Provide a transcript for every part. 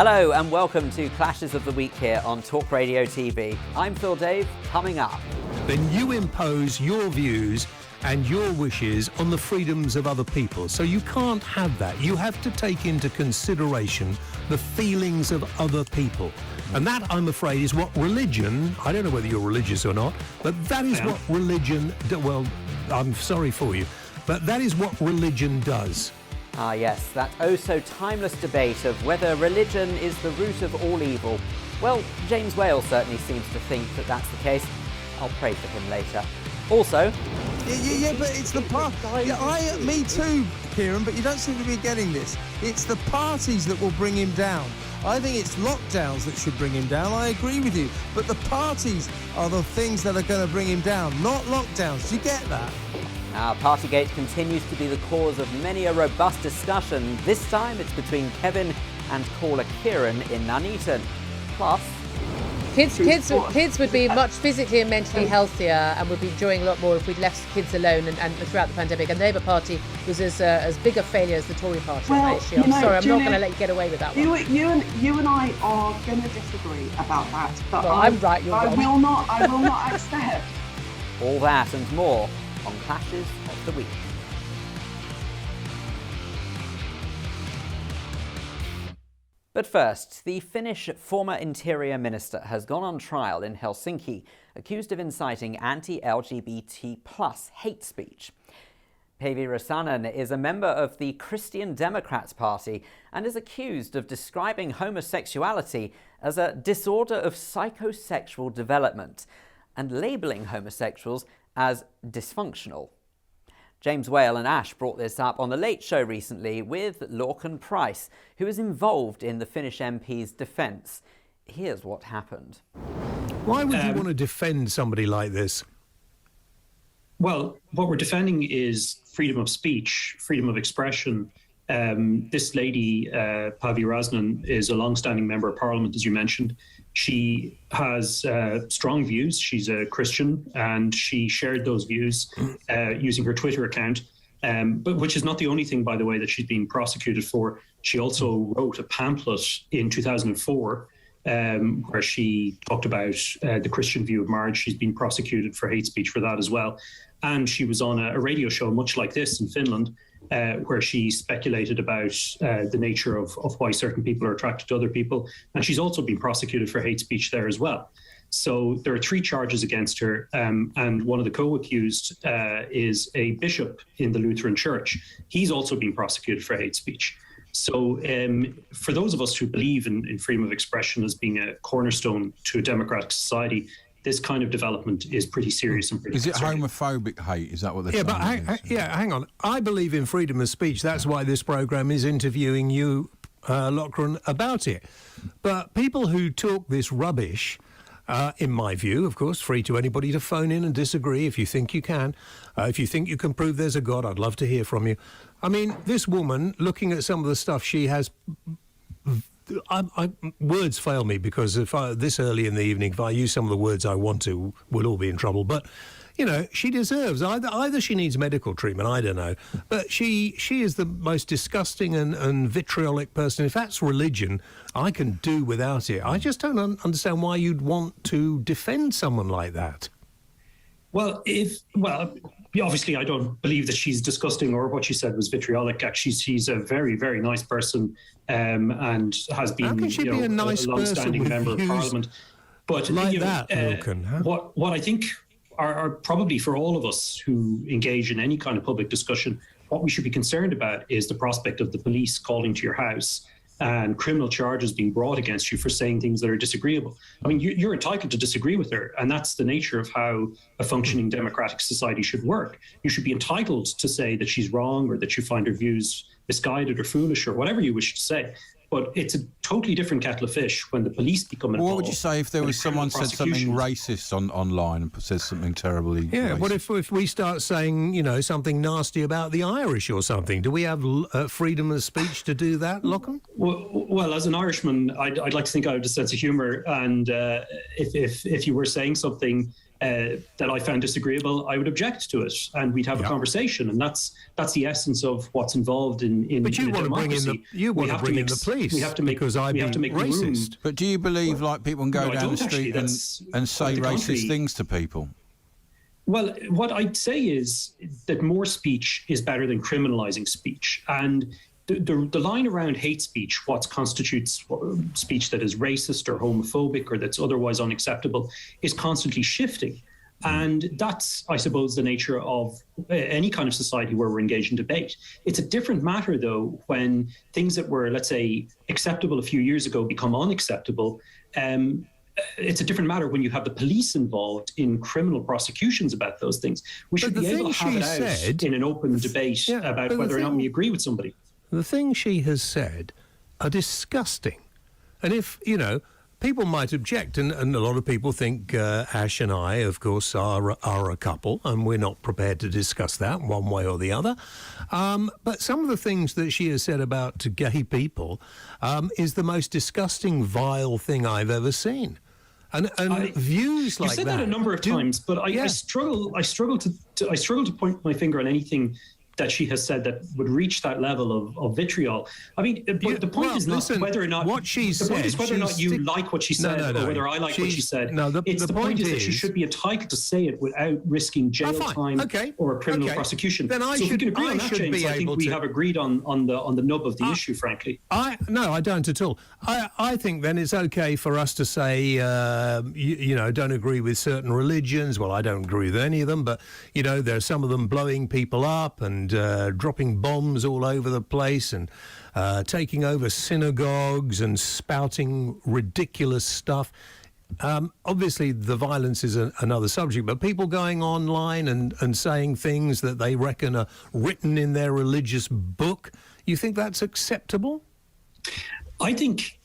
Hello and welcome to Clashes of the Week here on talkRADIO TV. I'm Phil Dave. Coming up. Then you impose your views and your wishes on the freedoms of other people. So you can't have that. You have to take into consideration the feelings of other people. And that, I'm afraid, is what religion, I don't know whether you're religious or not, but that is what religion, well, I'm sorry for you, but that is what religion does. Ah yes, that oh-so-timeless debate of whether religion is the root of all evil. Well, James Whale certainly seems to think that that's the case. I'll pray for him later. Also... Yeah, but it's the me too, Kieron, but you don't seem to be getting this. It's the parties that will bring him down. I think it's lockdowns that should bring him down. I agree with you. But the parties are the things that are going to bring him down, not lockdowns. Do you get that? Now, Partygate continues to be the cause of many a robust discussion. This time it's between Kevin and caller Kieron in Nuneaton. Plus... Kids would be much physically and mentally healthier and would be enjoying a lot more if we'd left kids alone and throughout the pandemic. And the Labour Party was as big a failure as the Tory Party on that issue. I'm sorry, I'm not going to let you get away with that one. You and I are going to disagree about that. But well, I'm right, you're wrong. I will not accept. All that and more on Clashes of the Week. But first, the Finnish former Interior Minister has gone on trial in Helsinki, accused of inciting anti-LGBT+ hate speech. Päivi Räsänen is a member of the Christian Democrats Party and is accused of describing homosexuality as a disorder of psychosexual development and labelling homosexuals as dysfunctional. James Whale and Ash brought this up on The Late Show recently with Lorcan Price, who was involved in the Finnish MP's defence. Here's what happened. Why would you want to defend somebody like this? Well, what we're defending is freedom of speech, freedom of expression. This lady, Päivi Räsänen, is a long-standing member of Parliament, as you mentioned. She has strong views. She's a Christian, and she shared those views using her Twitter account, but which is not the only thing, by the way, that she's been prosecuted for. She also wrote a pamphlet in 2004 where she talked about the Christian view of marriage. She's been prosecuted for hate speech for that as well. And she was on a radio show much like this in Finland, where she speculated about the nature of why certain people are attracted to other people. And she's also been prosecuted for hate speech there as well. So there are 3 charges against her. And one of the co-accused is a bishop in the Lutheran Church. He's also been prosecuted for hate speech. So for those of us who believe in freedom of expression as being a cornerstone to a democratic society, this kind of development is pretty serious and pretty concerning. Is it homophobic hate? Is that what they're saying? But hang on. I believe in freedom of speech. That's why this programme is interviewing you, Lorcan, about it. But people who talk this rubbish, in my view, of course, free to anybody to phone in and disagree if you think you can. If you think you can prove there's a God, I'd love to hear from you. I mean, this woman, looking at some of the stuff she has... words fail me because this early in the evening, if I use some of the words I want to, we'll all be in trouble. But, you know, she deserves either she needs medical treatment, I don't know. But she is the most disgusting and vitriolic person. If that's religion, I can do without it. I just don't understand why you'd want to defend someone like that. Well, obviously, I don't believe that she's disgusting or what she said was vitriolic. Actually, she's a very, very nice person and has been a long-standing member of Parliament. But like that, Lorcan, huh? What I think are probably for all of us who engage in any kind of public discussion, what we should be concerned about is the prospect of the police calling to your house and criminal charges being brought against you for saying things that are disagreeable. I mean, you're entitled to disagree with her, and that's the nature of how a functioning democratic society should work. You should be entitled to say that she's wrong or that you find her views misguided or foolish or whatever you wish to say. But it's a totally different kettle of fish when the police become involved. What would you say if there was someone said something racist online and says something terribly Yeah, racist? what if we start saying, you know, something nasty about the Irish or something? Do we have freedom of speech to do that, Lorcan? Well, as an Irishman, I'd like to think I have a sense of humour. And if you were saying something that I found disagreeable, I would object to it, and we'd have a conversation, and that's the essence of what's involved in. But you want to bring in the police. We have to make racist. Room. But do you believe like people can go down the street and say racist things to people? Well, what I'd say is that more speech is better than criminalizing speech, and the line around hate speech, what constitutes speech that is racist or homophobic or that's otherwise unacceptable, is constantly shifting. And that's, I suppose, the nature of any kind of society where we're engaged in debate. It's a different matter, though, when things that were, let's say, acceptable a few years ago become unacceptable. It's a different matter when you have the police involved in criminal prosecutions about those things. We should be able to have it out in an open debate about whether or not we agree with somebody. The things she has said are disgusting. And if, people might object, and a lot of people think Ash and I, of course, are a couple, and we're not prepared to discuss that one way or the other. But some of the things that she has said about gay people is the most disgusting, vile thing I've ever seen. And views like that. You've said that a number of times, but I struggle to point my finger on anything that she has said that would reach that level of vitriol. I mean, but the point is not whether or not what she said. The point is whether or not you like what she said, or whether I like what she said. No, the point is that she should be entitled to say it without risking jail time or a criminal prosecution. Then if we can agree on that, James, I think we have agreed on the nub of the issue. Frankly, no, I don't at all. I think then it's okay for us to say, don't agree with certain religions. Well, I don't agree with any of them, but there are some of them blowing people up and dropping bombs all over the place and taking over synagogues and spouting ridiculous stuff. Obviously, the violence is another subject, but people going online and saying things that they reckon are written in their religious book, you think that's acceptable? I think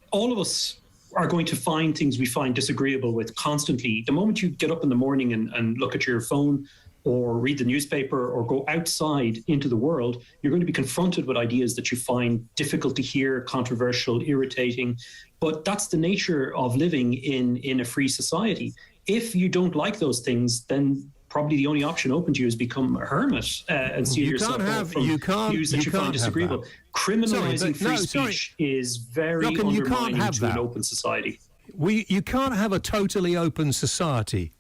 all of us are going to find things we find disagreeable with constantly. The moment you get up in the morning and look at your phone or read the newspaper or go outside into the world, you're going to be confronted with ideas that you find difficult to hear, controversial, irritating. But that's the nature of living in a free society. If you don't like those things, then probably the only option open to you is become a hermit and seal yourself off from views that you find disagreeable. Criminalizing free speech is very undermining to an open society. You can't have a totally open society.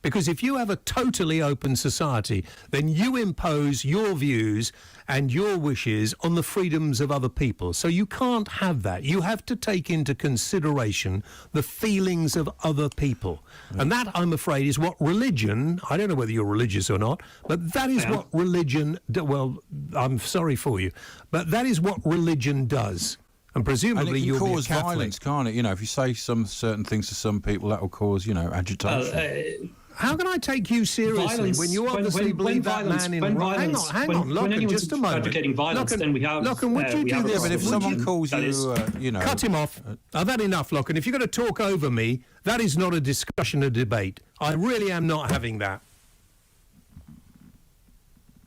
Because if you have a totally open society, then you impose your views and your wishes on the freedoms of other people. So you can't have that. You have to take into consideration the feelings of other people. And that, I'm afraid, is what religion, I don't know whether you're religious or not, but that is what religion, well, I'm sorry for you, but that is what religion does. And presumably you'll cause be a Catholic. Violence, can't it? If you say some certain things to some people, that will cause, agitation. How can I take you seriously when you obviously believe that man in... Hang on, Lorcan, just a moment. Advocating violence, Lorcan, then we have... Lorcan, would you do this? But if someone calls you, Cut him off. I've had enough, Lorcan. If you're going to talk over me, that is not a discussion, a debate. I really am not having that.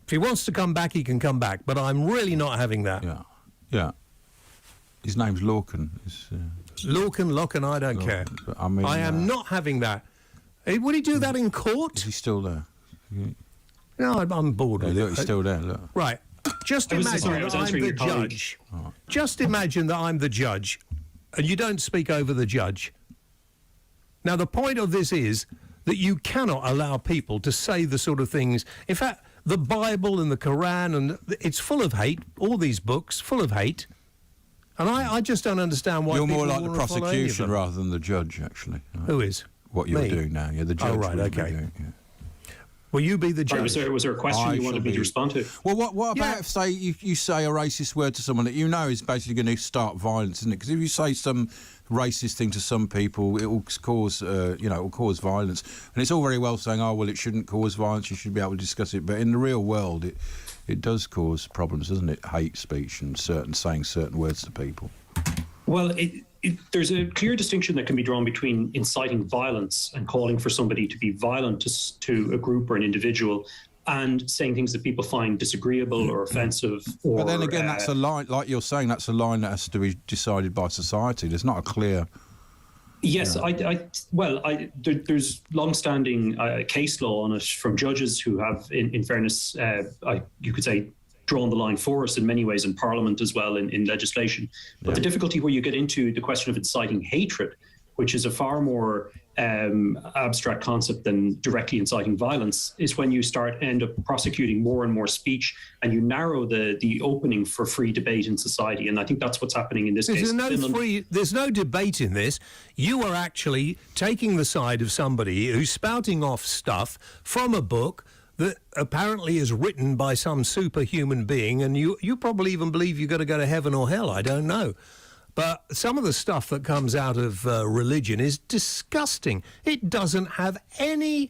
If he wants to come back, he can come back, but I'm really not having that. Yeah. His name's Lorcan. Lorcan, I don't care. I am not having that. Would he do that in court? Is he still there? No, I'm bored with it. He's still there, look. Right. Just imagine that I'm the judge. Right. Just imagine that I'm the judge, and you don't speak over the judge. Now, the point of this is that you cannot allow people to say the sort of things... In fact, the Bible and the Quran, and it's full of hate, all these books, full of hate. And I just don't understand why you're people more like the prosecution rather than the judge, actually. Right? Who is? What you're doing now. Yeah, the judge. Oh, right, okay. Will you be the judge? Was there a question you wanted me to respond to? Well, what about if, say, you say a racist word to someone that you know is basically going to start violence, isn't it? Because if you say some racist thing to some people, it will cause, it will cause violence. And it's all very well saying, oh, well, it shouldn't cause violence, you should be able to discuss it. But in the real world, it does cause problems, doesn't it? Hate speech and saying certain words to people. Well, there's a clear distinction that can be drawn between inciting violence and calling for somebody to be violent to a group or an individual, and saying things that people find disagreeable or offensive. But then again, that's a line, like you're saying, that's a line that has to be decided by society. There's not a clear Yes, there's long-standing case law on it from judges who have, in fairness, you could say, drawn the line for us in many ways in Parliament as well in legislation. But the difficulty where you get into the question of inciting hatred, which is a far more abstract concept than directly inciting violence, is when you end up prosecuting more and more speech, and you narrow the opening for free debate in society. And I think that's what's happening in this case. There's no debate in this. You are actually taking the side of somebody who's spouting off stuff from a book that apparently is written by some superhuman being, and you probably even believe you've got to go to heaven or hell. I don't know. But some of the stuff that comes out of religion is disgusting. It doesn't have any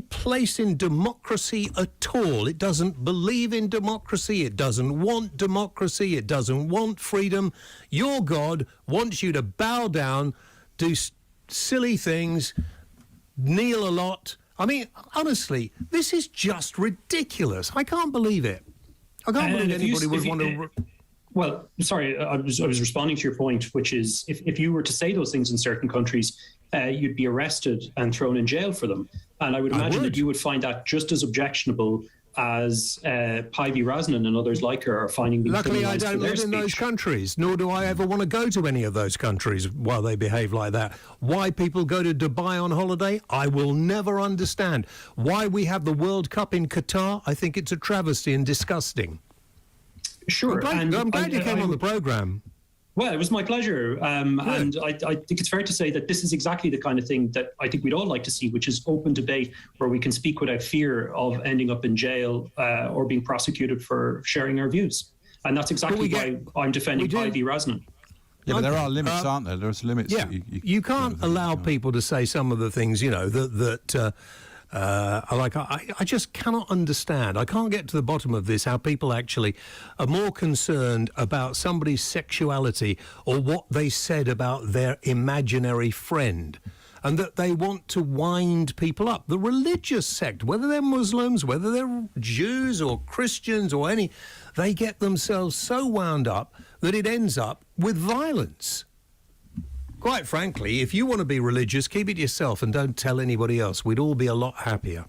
place in democracy at all. It doesn't believe in democracy. It doesn't want democracy. It doesn't want freedom. Your God wants you to bow down, do silly things, kneel a lot. I mean, honestly, this is just ridiculous. I can't believe it. I can't believe anybody would want to... Well, sorry, I was responding to your point, which is if you were to say those things in certain countries, you'd be arrested and thrown in jail for them. And I would imagine that you would find that just as objectionable as Päivi Räsänen and others like her are finding being Luckily, I criminalised don't for their live in those speech. countries, nor do I ever want to go to any of those countries while they behave like that. Why people go to Dubai on holiday, I will never understand. Why we have the World Cup in Qatar, I think it's a travesty and disgusting. Sure. I'm glad you came on the programme. Well, it was my pleasure. And I think it's fair to say that this is exactly the kind of thing that I think we'd all like to see, which is open debate where we can speak without fear of ending up in jail or being prosecuted for sharing our views. And that's exactly why I'm defending Päivi Räsänen. Yeah, but there are limits, aren't there? There's limits. Yeah, you can't allow people to say some of the things, I just cannot understand. I can't get to the bottom of this, how people actually are more concerned about somebody's sexuality or what they said about their imaginary friend, and that they want to wind people up. The religious sect, whether they're Muslims, whether they're Jews or Christians or any, they get themselves so wound up that it ends up with violence. Quite frankly, if you want to be religious, keep it yourself and don't tell anybody else. We'd all be a lot happier.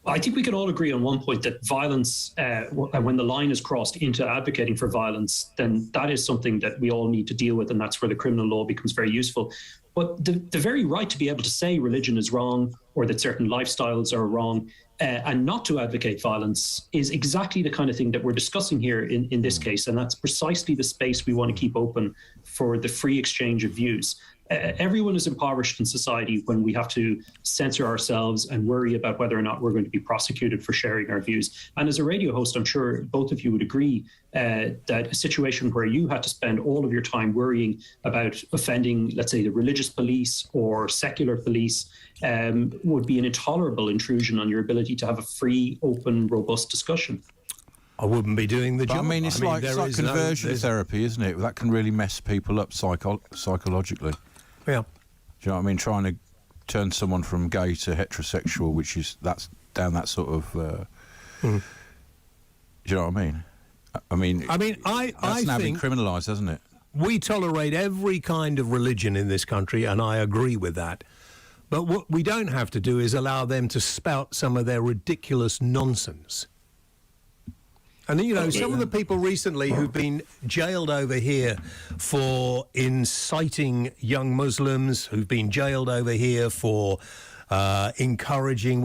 I think we can all agree on one point that violence, when the line is crossed into advocating for violence, then that is something that we all need to deal with, and that's where the criminal law becomes very useful. But the very right to be able to say religion is wrong or that certain lifestyles are wrong and not to advocate violence is exactly the kind of thing that we're discussing here in this case. And that's precisely the space we want to keep open for the free exchange of views. Everyone is impoverished in society when we have to censor ourselves and worry about whether or not we're going to be prosecuted for sharing our views. And as a radio host, I'm sure both of you would agree that a situation where you had to spend all of your time worrying about offending, let's say, the religious police or secular police would be an intolerable intrusion on your ability to have a free, open, robust discussion. I wouldn't be doing the job. I mean, it's like conversion therapy, isn't it? That can really mess people up psychologically. Yeah. Do you know what I mean? Trying to turn someone from gay to heterosexual, that's down that sort of... Do you know what I mean? That's now been criminalised, hasn't it? We tolerate every kind of religion in this country, and I agree with that. But what we don't have to do is allow them to spout some of their ridiculous nonsense. And, some of the people recently who've been jailed over here for inciting young Muslims, who've been jailed over here for encouraging,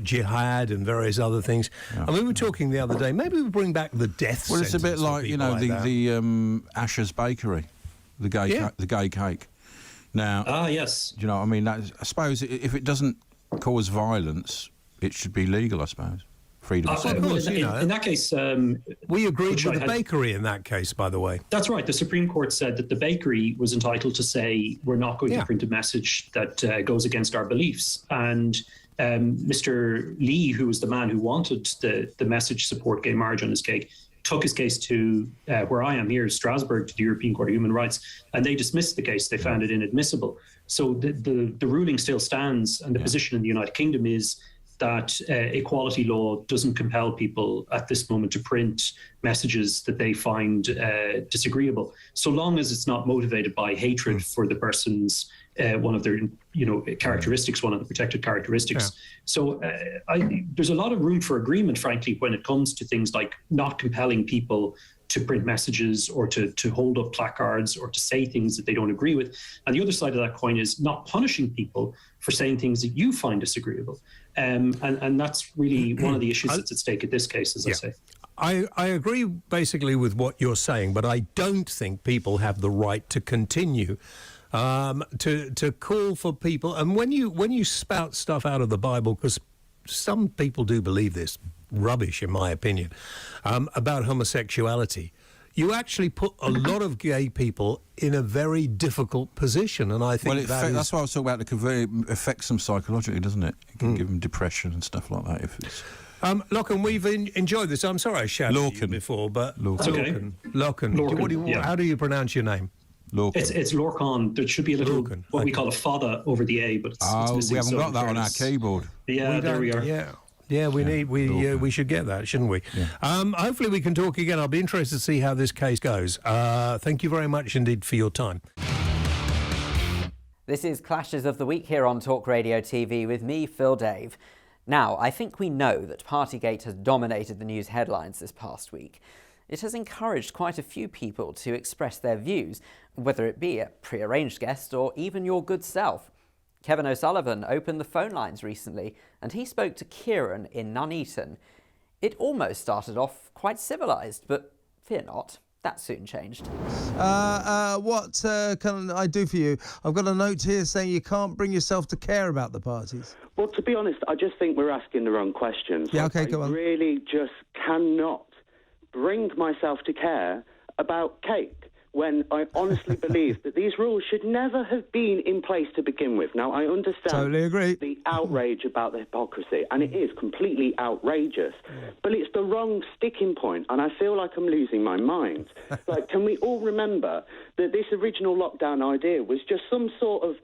jihad and various other things. Yeah. And we were talking the other day, maybe we bring back the death sentence. Well, it's a bit like, the Asher's Bakery, the gay cake. Now, yes. Do you know what I mean? I suppose if it doesn't cause violence, it should be legal, I suppose. Freedom of speech. Of course, in that case... we agreed with the bakery in that case, by the way. That's right. The Supreme Court said that the bakery was entitled to say, we're not going to print a message that goes against our beliefs. And Mr. Lee, who was the man who wanted the message support gay marriage on his cake, took his case to where I am here, Strasbourg, to the European Court of Human Rights, and they dismissed the case. They found it inadmissible. So the ruling still stands, and the position in the United Kingdom is that equality law doesn't compel people at this moment to print messages that they find disagreeable, so long as it's not motivated by hatred for the person's one of their characteristics, one of the protected characteristics. Yeah. So there's a lot of room for agreement, frankly, when it comes to things like not compelling people to print messages or to hold up placards or to say things that they don't agree with. And the other side of that coin is not punishing people for saying things that you find disagreeable. And that's really one of the issues that's at stake in this case, as I say. I agree basically with what you're saying, but I don't think people have the right to continue to call for people. And when you spout stuff out of the Bible, because some people do believe this rubbish, in my opinion, about homosexuality, you actually put a lot of gay people in a very difficult position, and I think that's why I was talking about it affects them psychologically, doesn't it? It can give them depression and stuff like that. If it's Lorcan, we've enjoyed this. I'm sorry I shouted at you before, but Lorcan. How do you pronounce your name? Lorcan. It's Lorcan. There should be a little we call a fada over the A, but it's missing. We haven't got that on our keyboard. Yeah, there we are. Yeah, we should get that, shouldn't we? Yeah. Hopefully we can talk again. I'll be interested to see how this case goes. Thank you very much indeed for your time. This is Clashes of the Week here on Talk Radio TV with me, Phil Dave. Now, I think we know that Partygate has dominated the news headlines this past week. It has encouraged quite a few people to express their views, whether it be a pre-arranged guest or even your good self. Kevin O'Sullivan opened the phone lines recently, and he spoke to Kieron in Nuneaton. It almost started off quite civilised, but fear not, that soon changed. What can I do for you? I've got a note here saying you can't bring yourself to care about the parties. Well, to be honest, I just think we're asking the wrong questions. Yeah, okay, go on. I really just cannot bring myself to care about cake when I honestly believe that these rules should never have been in place to begin with. Now, I understand the outrage about the hypocrisy, and it is completely outrageous, but it's the wrong sticking point, and I feel like I'm losing my mind. Like, can we all remember that this original lockdown idea was just some sort of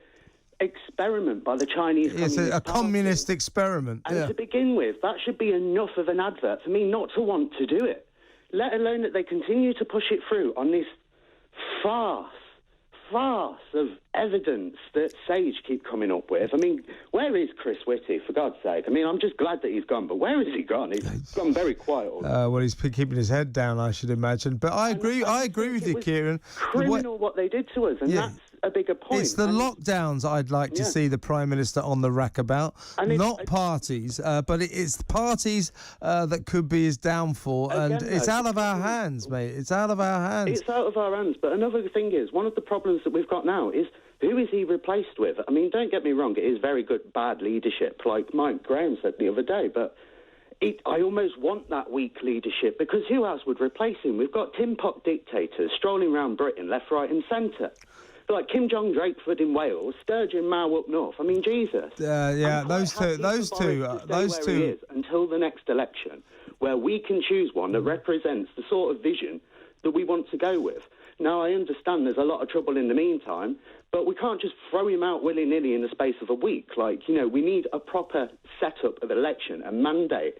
experiment by the Chinese Communist Party? It's a communist Party. Experiment. And to begin with, that should be enough of an advert for me not to want to do it, let alone that they continue to push it through on this farce of evidence that Sage keep coming up with. I mean, where is Chris Whitty, for God's sake? I mean, I'm just glad that he's gone, but where has he gone? He's gone very quiet. Well, he's keeping his head down, I should imagine. But I agree with you, Kieron. Criminal what they did to us, and that's a bigger point. It's the lockdowns I'd like to see the Prime Minister on the rack about, not parties, but it's parties that could be his downfall, and it's out of our hands, mate. It's out of our hands. It's out of our hands, but another thing is, one of the problems that we've got now is, who is he replaced with? I mean, don't get me wrong, it is very good, bad leadership, like Mike Graham said the other day, but I almost want that weak leadership, because who else would replace him? We've got tin pot dictators strolling around Britain, left, right and centre. Like Kim Jong-Drakeford in Wales, Sturgeon Mao up north. I mean, Jesus. Those two. Until the next election, where we can choose one that represents the sort of vision that we want to go with. Now, I understand there's a lot of trouble in the meantime, but we can't just throw him out willy-nilly in the space of a week. Like, we need a proper setup of election, a mandate,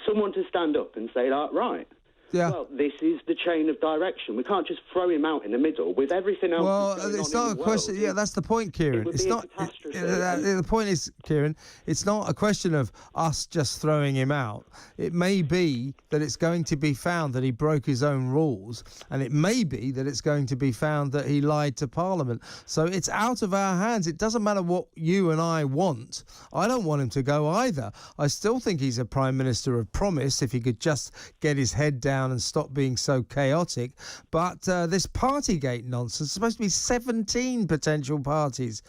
someone to stand up and say, right. Yeah. Well, this is the chain of direction. We can't just throw him out in the middle with everything else. Well, it's not a question. Yeah, that's the point, Kieron. It's not. The point is, Kieron, it's not a question of us just throwing him out. It may be that it's going to be found that he broke his own rules, and it may be that it's going to be found that he lied to Parliament. So it's out of our hands. It doesn't matter what you and I want. I don't want him to go either. I still think he's a Prime Minister of promise if he could just get his head down and stop being so chaotic. But this Partygate nonsense, supposed to be 17 potential parties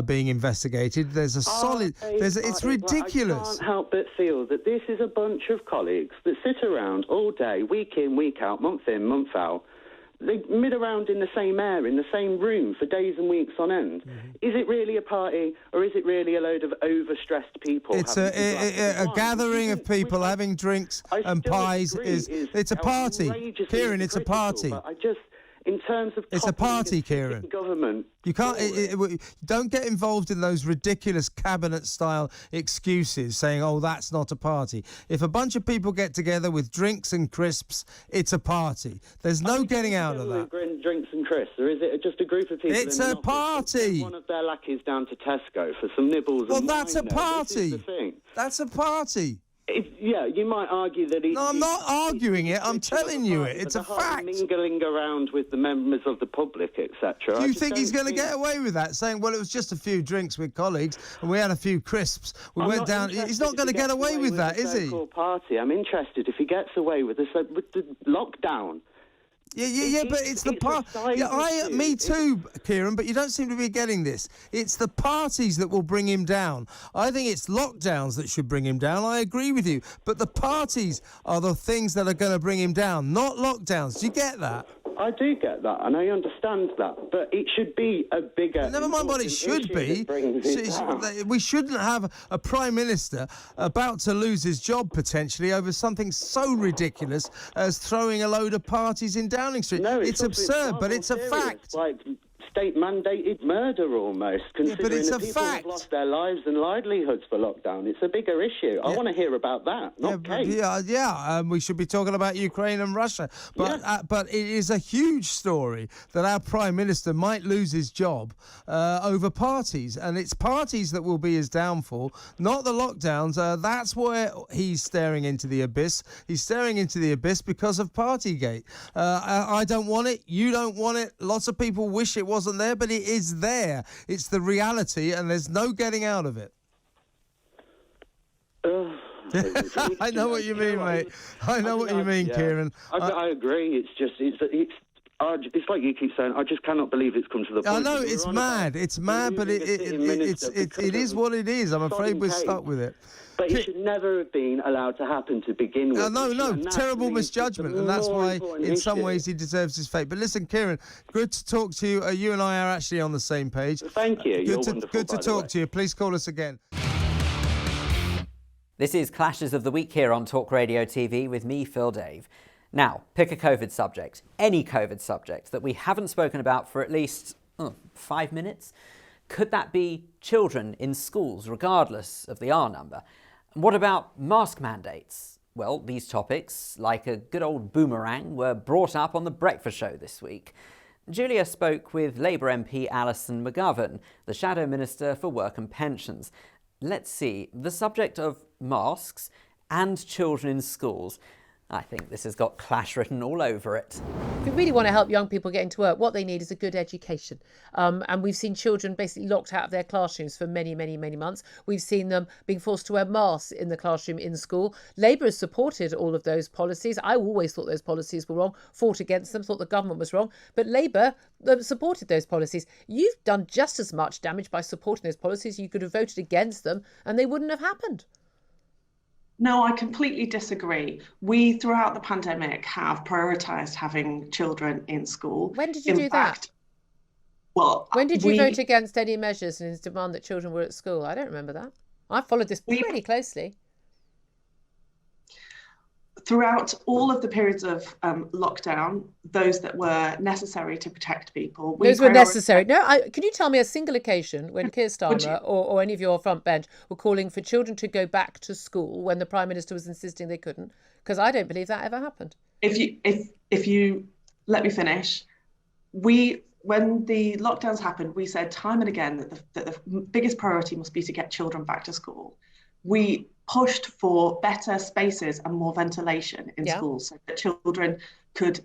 being investigated. There's a solid... it's ridiculous. I can't help but feel that this is a bunch of colleagues that sit around all day, week in, week out, month in, month out. They mid around in the same air, in the same room for days and weeks on end. Mm-hmm. Is it really a party, or is it really a load of overstressed people? It's a gathering of people having drinks and pies. It's a party. Kieron, it's a party. But in terms of it's a party, Kieron. Government. You can't. Don't get involved in those ridiculous cabinet-style excuses saying, "Oh, that's not a party." If a bunch of people get together with drinks and crisps, it's a party. There's no getting out of that. Drinks and crisps, or is it just a group of people? It's a party. One of their lackeys down to Tesco for some nibbles. Well, and that's a wine, party. This is the thing. That's a party. Yeah, you might argue that. No, I'm not arguing it. I'm telling you it. It's a fact. Mingling around with the members of the public, etc. Do you think he's going to get away with that? Saying, well, it was just a few drinks with colleagues and we had a few crisps. We went down. He's not going to get away with that, is he? Party. I'm interested if he gets away with the lockdown. Yeah, but it's the part. Yeah, me too, Kieron. But you don't seem to be getting this. It's the parties that will bring him down. I think it's lockdowns that should bring him down. I agree with you. But the parties are the things that are going to bring him down, not lockdowns. Do you get that? I do get that, and I understand that, but it should be a bigger... Never mind what it should be. We shouldn't have a Prime Minister about to lose his job, potentially, over something so ridiculous as throwing a load of parties in Downing Street. No, it's absurd, but it's a fact. Like state-mandated murder, almost, considering it's that a people fact. have lost their lives and livelihoods for lockdown. It's a bigger issue. I want to hear about that, not Kate. We should be talking about Ukraine and Russia. But it is a huge story that our Prime Minister might lose his job over parties. And it's parties that will be his downfall, not the lockdowns. That's where he's staring into the abyss. He's staring into the abyss because of Partygate. I don't want it. You don't want it. Lots of people wish it wasn't there, but it is there. It's the reality, and there's no getting out of it. I know what you mean, mate. I know what you mean, Kieron. I agree. It's just it's like you keep saying. I just cannot believe it's come to the point. I know it's mad. It's mad, but it is what it is. I'm afraid we're stuck with it. But it should never have been allowed to happen to begin with. No, terrible misjudgment, and that's why, in some ways, he deserves his fate. But listen, Kieron, good to talk to you. You and I are actually on the same page. Thank you. Good to talk to you. Please call us again. This is Clashes of the Week here on talkRADIO TV with me, Phil Dave. Now, pick a COVID subject, any COVID subject that we haven't spoken about for at least 5 minutes. Could that be children in schools, regardless of the R number? What about mask mandates? Well, these topics, like a good old boomerang, were brought up on The Breakfast Show this week. Julia spoke with Labour MP Alison McGovern, the Shadow Minister for Work and Pensions. Let's see, the subject of masks and children in schools. I think this has got clash written all over it. If we really want to help young people get into work, what they need is a good education. And we've seen children basically locked out of their classrooms for many, many, many months. We've seen them being forced to wear masks in the classroom in school. Labour has supported all of those policies. I always thought those policies were wrong, fought against them, thought the government was wrong. But Labour supported those policies. You've done just as much damage by supporting those policies. You could have voted against them and they wouldn't have happened. No, I completely disagree. We, throughout the pandemic, have prioritised having children in school. When did you do that? Well, when did you vote against any measures and demand that children were at school? I don't remember that. I followed this pretty closely. Throughout all of the periods of lockdown, those that were necessary to protect people. Those were necessary. No, can you tell me a single occasion when Keir Starmer or any of your front bench were calling for children to go back to school when the Prime Minister was insisting they couldn't? Because I don't believe that ever happened. If you let me finish, when the lockdowns happened, we said time and again that the biggest priority must be to get children back to school. We pushed for better spaces and more ventilation in schools so that children could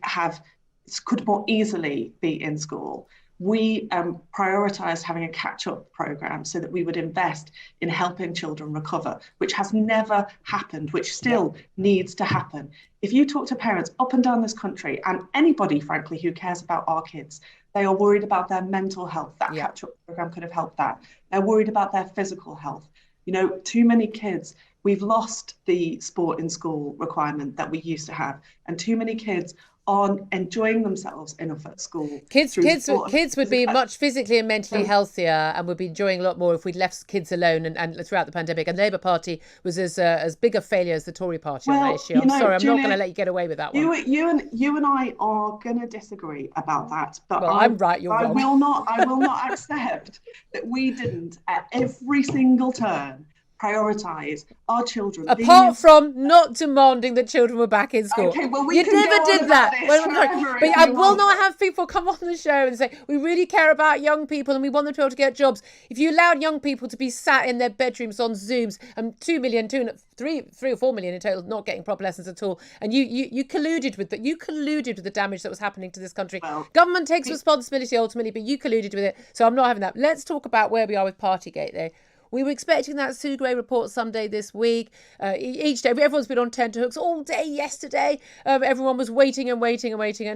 more easily be in school. We prioritised having a catch-up programme so that we would invest in helping children recover, which has never happened, which still needs to happen. If you talk to parents up and down this country, and anybody, frankly, who cares about our kids, they are worried about their mental health. That catch-up programme could have helped that. They're worried about their physical health. You know, too many kids, we've lost the sport in school requirement that we used to have, and too many kids aren't enjoying themselves enough at school. Kids would be much physically and mentally healthier and would be enjoying a lot more if we'd left kids alone and throughout the pandemic. And the Labour Party was as big a failure as the Tory Party on that issue. I'm sorry, I'm not going to let you get away with that one. You and I are going to disagree about that. But I'm right, you're wrong. I will not accept that we didn't at every single turn prioritise our children. Apart from not demanding that children were back in school. Okay, well, you never did that. But I will not have people come on the show and say, we really care about young people and we want them to be able to get jobs. If you allowed young people to be sat in their bedrooms on Zooms and 3 or 4 million in total not getting proper lessons at all, and you colluded with that. You colluded with the damage that was happening to this country. Well, government takes responsibility ultimately, but you colluded with it. So I'm not having that. Let's talk about where we are with Partygate though. We were expecting that Sue Gray report someday this week. Each day, everyone's been on tenterhooks all day yesterday. Everyone was waiting, and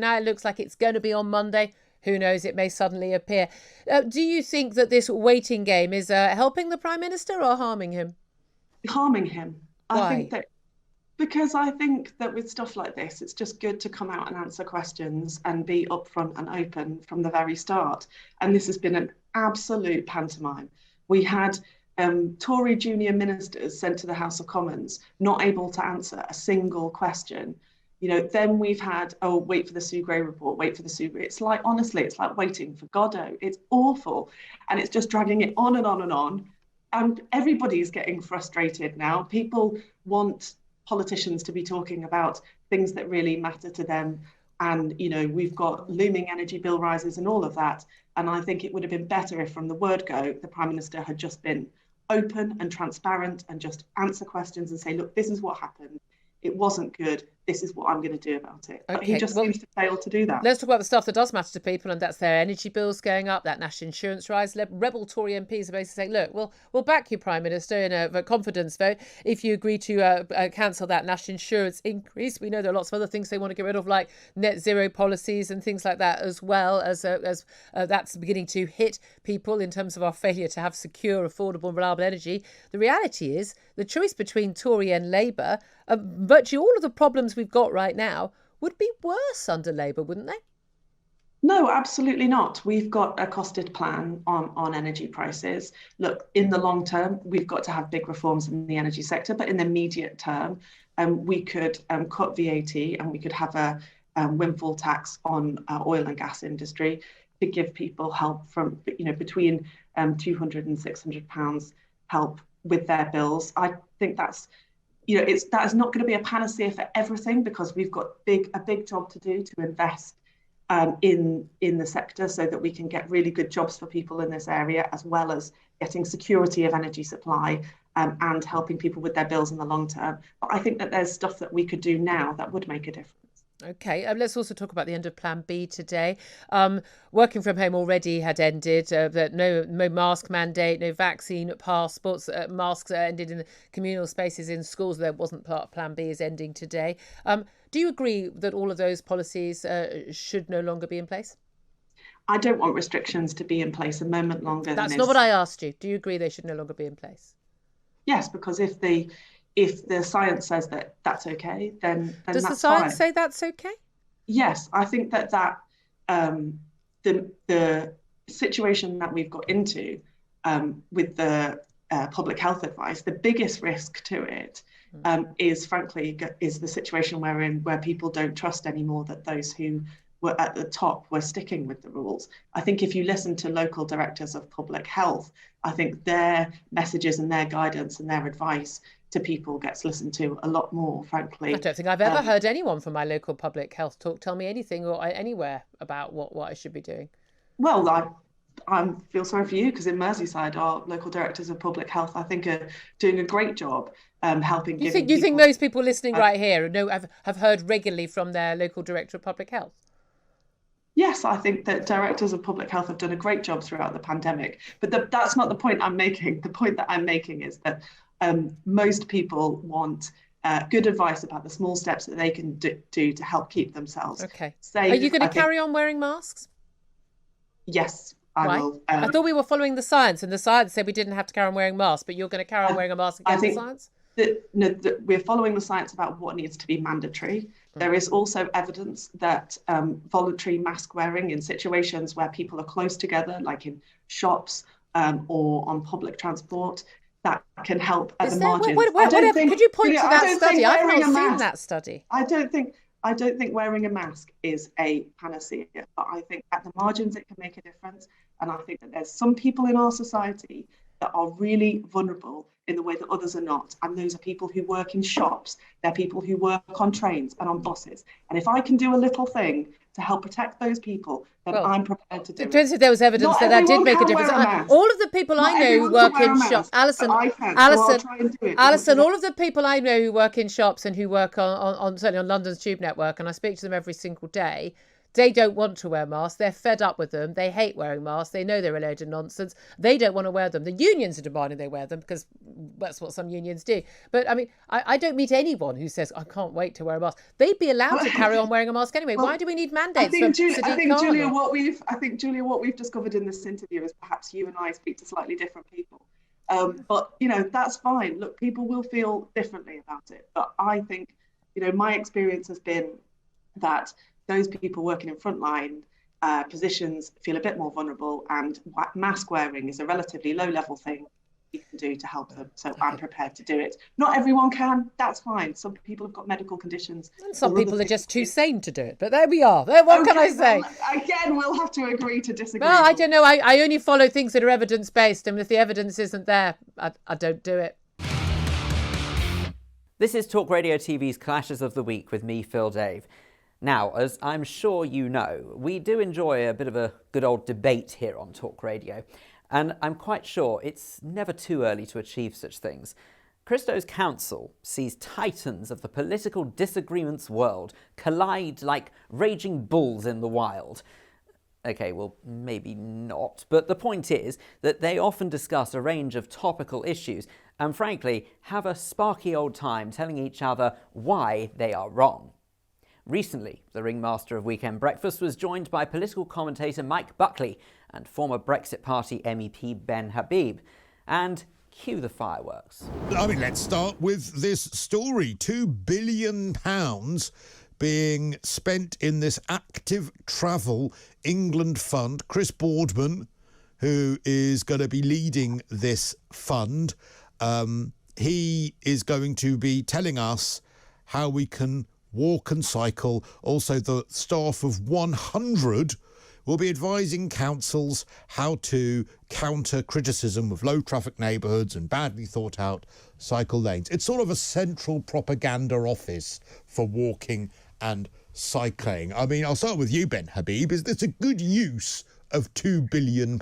now it looks like it's going to be on Monday. Who knows? It may suddenly appear. Do you think that this waiting game is helping the Prime Minister or harming him? Harming him. Why? Because I think that with stuff like this, it's just good to come out and answer questions and be upfront and open from the very start. And this has been an absolute pantomime. We had Tory junior ministers sent to the House of Commons, not able to answer a single question. Then we've had, wait for the Sue Gray report, wait for the Sue Gray. It's like, honestly, it's like waiting for Godot. It's awful. And it's just dragging it on and on and on. And everybody's getting frustrated now. People want politicians to be talking about things that really matter to them. And, we've got looming energy bill rises and all of that. And I think it would have been better if from the word go, the Prime Minister had just been open and transparent and just answer questions and say, look, this is what happened. It wasn't good. This is what I'm going to do about it. But he just seems to fail to do that. Let's talk about the stuff that does matter to people, and that's their energy bills going up, that national insurance rise. Rebel Tory MPs are basically saying, look, we'll back you, Prime Minister, in a confidence vote if you agree to cancel that national insurance increase. We know there are lots of other things they want to get rid of, like net zero policies and things like that, as well as that's beginning to hit people in terms of our failure to have secure, affordable and reliable energy. The reality is the choice between Tory and Labour, virtually all of the problems we've got right now would be worse under Labour, wouldn't they? No, absolutely not. We've got a costed plan on energy prices. Look, in the long term, we've got to have big reforms in the energy sector, but in the immediate term, we could cut VAT and we could have a windfall tax on oil and gas industry to give people help from, between £200 and £600 help with their bills. I think that's that is not going to be a panacea for everything, because we've got a big job to do to invest in the sector so that we can get really good jobs for people in this area, as well as getting security of energy supply and helping people with their bills in the long term. But I think that there's stuff that we could do now that would make a difference. Okay, let's also talk about the end of Plan B today. Working from home already had ended. No mask mandate, no vaccine passports. Masks ended in the communal spaces in schools. There wasn't part of Plan B is ending today. Do you agree that all of those policies should no longer be in place? I don't want restrictions to be in place a moment longer. That's not what I asked you. Do you agree they should no longer be in place? Yes, because if the science says that that's okay, then does that's the science fine. say that's okay? Yes, I think that the situation that we've got into with the public health advice, the biggest risk to it is the situation where people don't trust anymore that those who were at the top were sticking with the rules. I think if you listen to local directors of public health, I think their messages and their guidance and their advice to people gets listened to a lot more, frankly. I don't think I've ever heard anyone from my local public health tell me anything or anywhere about what I should be doing. Well, I feel sorry for you, because in Merseyside, our local directors of public health, I think, are doing a great job helping. You think most people listening right here have heard regularly from their local director of public health? Yes, I think that directors of public health have done a great job throughout the pandemic. But that's not the point I'm making. The point that I'm making is that most people want good advice about the small steps that they can do to help keep themselves safe. Are you going to carry on wearing masks? Yes, I will. I thought we were following the science, and the science said we didn't have to carry on wearing masks, but you're going to carry on wearing a mask against the science? We're following the science about what needs to be mandatory. There is also evidence that voluntary mask wearing in situations where people are close together, like in shops or on public transport, that can help at the margins. Could you point to that study? I've not seen that study. I don't think wearing a mask is a panacea, but I think at the margins it can make a difference. And I think that there's some people in our society that are really vulnerable in the way that others are not. And those are people who work in shops. They're people who work on trains and on buses. And if I can do a little thing to help protect those people, then I'm prepared to do it. It depends if there was evidence that did make a difference. All of the people I know who work in shops, Alison, all of the people I know who work in shops and who work on certainly on London's Tube network, and I speak to them every single day, they don't want to wear masks. They're fed up with them. They hate wearing masks. They know they're a load of nonsense. They don't want to wear them. The unions are demanding they wear them because that's what some unions do. But I mean, I don't meet anyone who says, I can't wait to wear a mask. They'd be allowed to carry on wearing a mask anyway. Why do we need mandates? I think, Julia, what we've discovered in this interview is perhaps you and I speak to slightly different people. But, that's fine. Look, people will feel differently about it. But I think, my experience has been that those people working in frontline positions feel a bit more vulnerable, and mask wearing is a relatively low-level thing you can do to help them. So I'm prepared to do it. Not everyone can. That's fine. Some people have got medical conditions. And some people are just too sane to do it. But there we are. What can I say? Well, again, we'll have to agree to disagree. Well, I don't know. I only follow things that are evidence-based. And if the evidence isn't there, I don't do it. This is Talk Radio TV's Clashes of the Week with me, Phil Dave. Now, as I'm sure you know, we do enjoy a bit of a good old debate here on Talk Radio, and I'm quite sure it's never too early to achieve such things. Christo's council sees titans of the political disagreements world collide like raging bulls in the wild. Okay, well, maybe not, but the point is that they often discuss a range of topical issues and, frankly, have a sparky old time telling each other why they are wrong. Recently, the ringmaster of Weekend Breakfast was joined by political commentator Mike Buckley and former Brexit Party MEP Ben Habib. And cue the fireworks. I mean, let's start with this story. £2 billion being spent in this active travel England fund. Chris Boardman, who is going to be leading this fund, he is going to be telling us how we can walk and cycle. Also, the staff of 100 will be advising councils how to counter criticism of low traffic neighbourhoods and badly thought out cycle lanes. It's sort of a central propaganda office for walking and cycling. I mean, I'll start with you, Ben Habib. Is this a good use of £2 billion?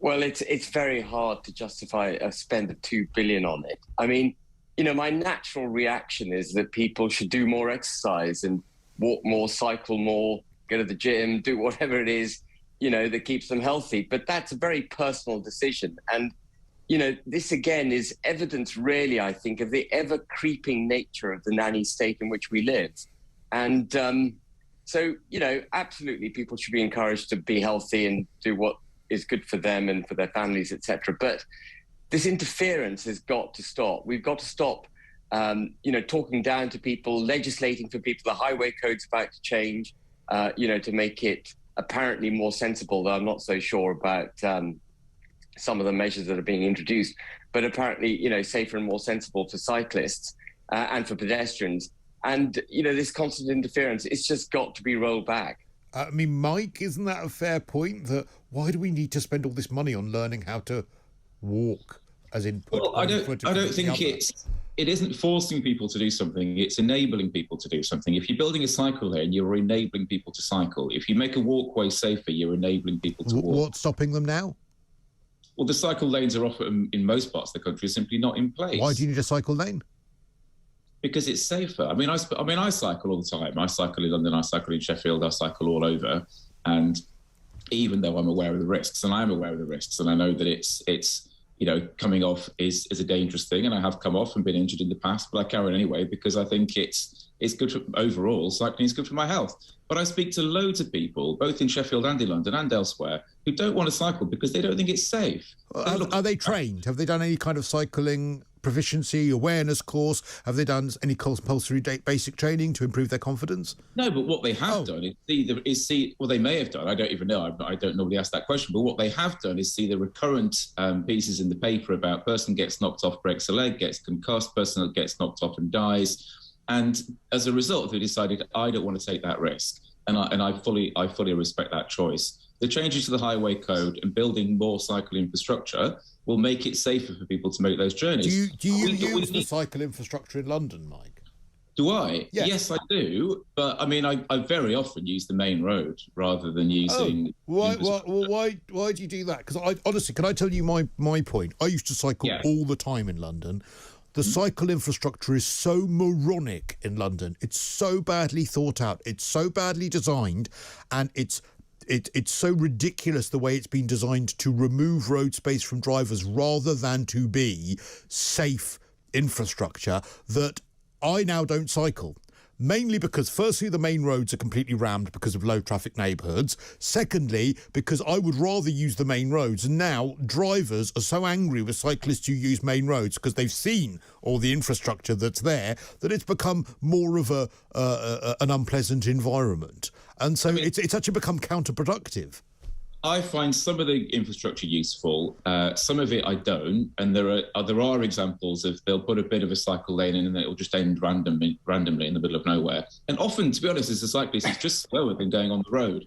Well, it's very hard to justify a spend of $2 billion on it. I mean, my natural reaction is that people should do more exercise and walk more, cycle more, go to the gym, do whatever it is, that keeps them healthy. But that's a very personal decision. And, this again is evidence really, I think, of the ever creeping nature of the nanny state in which we live. And so, absolutely people should be encouraged to be healthy and do what is good for them and for their families, etc. But this interference has got to stop. We've got to stop, talking down to people, legislating for people. The highway code's about to change, to make it apparently more sensible, though I'm not so sure about some of the measures that are being introduced, but apparently, safer and more sensible for cyclists and for pedestrians. And, this constant interference, it's just got to be rolled back. I mean, Mike, isn't that a fair point? That why do we need to spend all this money on learning how to walk, as in put I don't think it isn't forcing people to do something, it's enabling people to do something. If you're building a cycle lane, you're enabling people to cycle. If you make a walkway safer, you're enabling people to walk. What's stopping them now? Well, the cycle lanes are often, in most parts of the country, simply not in place. Why do you need a cycle lane? Because it's safer. I mean, I cycle all the time. I cycle in London, I cycle in Sheffield, I cycle all over. And even though I'm aware of the risks, and I'm aware of the risks, and I know that it's coming off is a dangerous thing, and I have come off and been injured in the past, but I carry on anyway because I think it's good for overall. Cycling is good for my health. But I speak to loads of people, both in Sheffield and in London and elsewhere, who don't want to cycle because they don't think it's safe. Are they trained? Have they done any kind of cycling proficiency awareness course? Have they done any compulsory basic training to improve their confidence? No, but what they have done is see, well, they may have done, I don't even know, I don't normally ask that question, but what they have done is see the recurrent pieces in the paper about person gets knocked off, breaks a leg, gets concussed, person gets knocked off and dies. And as a result, they decided, I don't want to take that risk. And I fully respect that choice. The changes to the highway code and building more cycle infrastructure will make it safer for people to make those journeys. Do you use the cycle infrastructure in London, Mike? Do I? Yes. Yes, I do. But I mean, I very often use the main road rather than using. Why do you do that? Because honestly, can I tell you my point? I used to cycle all the time in London. The cycle infrastructure is so moronic in London. It's so badly thought out. It's so badly designed, and it's so ridiculous the way it's been designed to remove road space from drivers rather than to be safe infrastructure that I now don't cycle. Mainly because, firstly, the main roads are completely rammed because of low traffic neighbourhoods. Secondly, because I would rather use the main roads. And now drivers are so angry with cyclists who use main roads because they've seen all the infrastructure that's there that it's become more of an unpleasant environment. And so it's actually become counterproductive. I find some of the infrastructure useful, some of it I don't, and there are examples of they'll put a bit of a cycle lane in and it'll just end randomly in the middle of nowhere. And often, to be honest, as a cyclist, it's just slower than going on the road.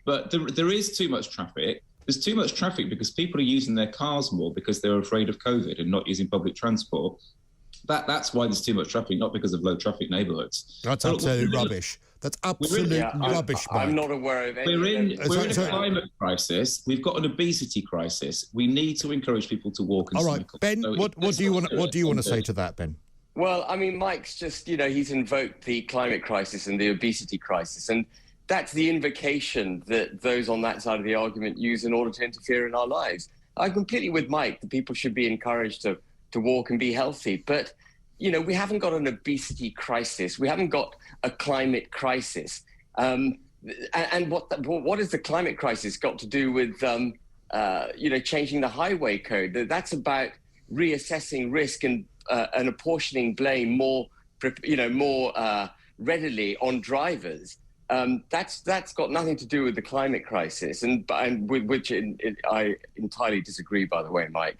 But there is too much traffic. There's too much traffic because people are using their cars more because they're afraid of COVID and not using public transport. That's why there's too much traffic, not because of low traffic neighbourhoods. That's absolute rubbish. That's absolute rubbish, Mike. I'm not aware of any. We're in a climate crisis. We've got an obesity crisis. We need to encourage people to walk and cycle. All right, Ben, so what do you want to say to that, Ben? Well, I mean, Mike's just, he's invoked the climate crisis and the obesity crisis, and that's the invocation that those on that side of the argument use in order to interfere in our lives. I'm completely with Mike that people should be encouraged to walk and be healthy, but we haven't got an obesity crisis. We haven't got a climate crisis. And what has the climate crisis got to do with, changing the highway code? That's about reassessing risk and apportioning blame more readily on drivers. That's got nothing to do with the climate crisis, and with which I entirely disagree, by the way, Mike.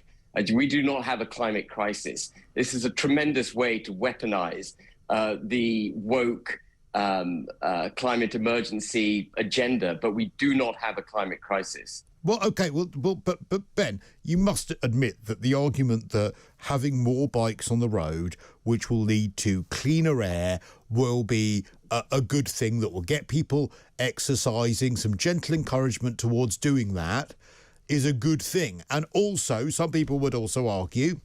We do not have a climate crisis. This is a tremendous way to weaponize the woke climate emergency agenda, but we do not have a climate crisis. Well, okay, but Ben, you must admit that the argument that having more bikes on the road, which will lead to cleaner air, will be a good thing that will get people exercising, some gentle encouragement towards doing that, is a good thing. And also, some people would also argue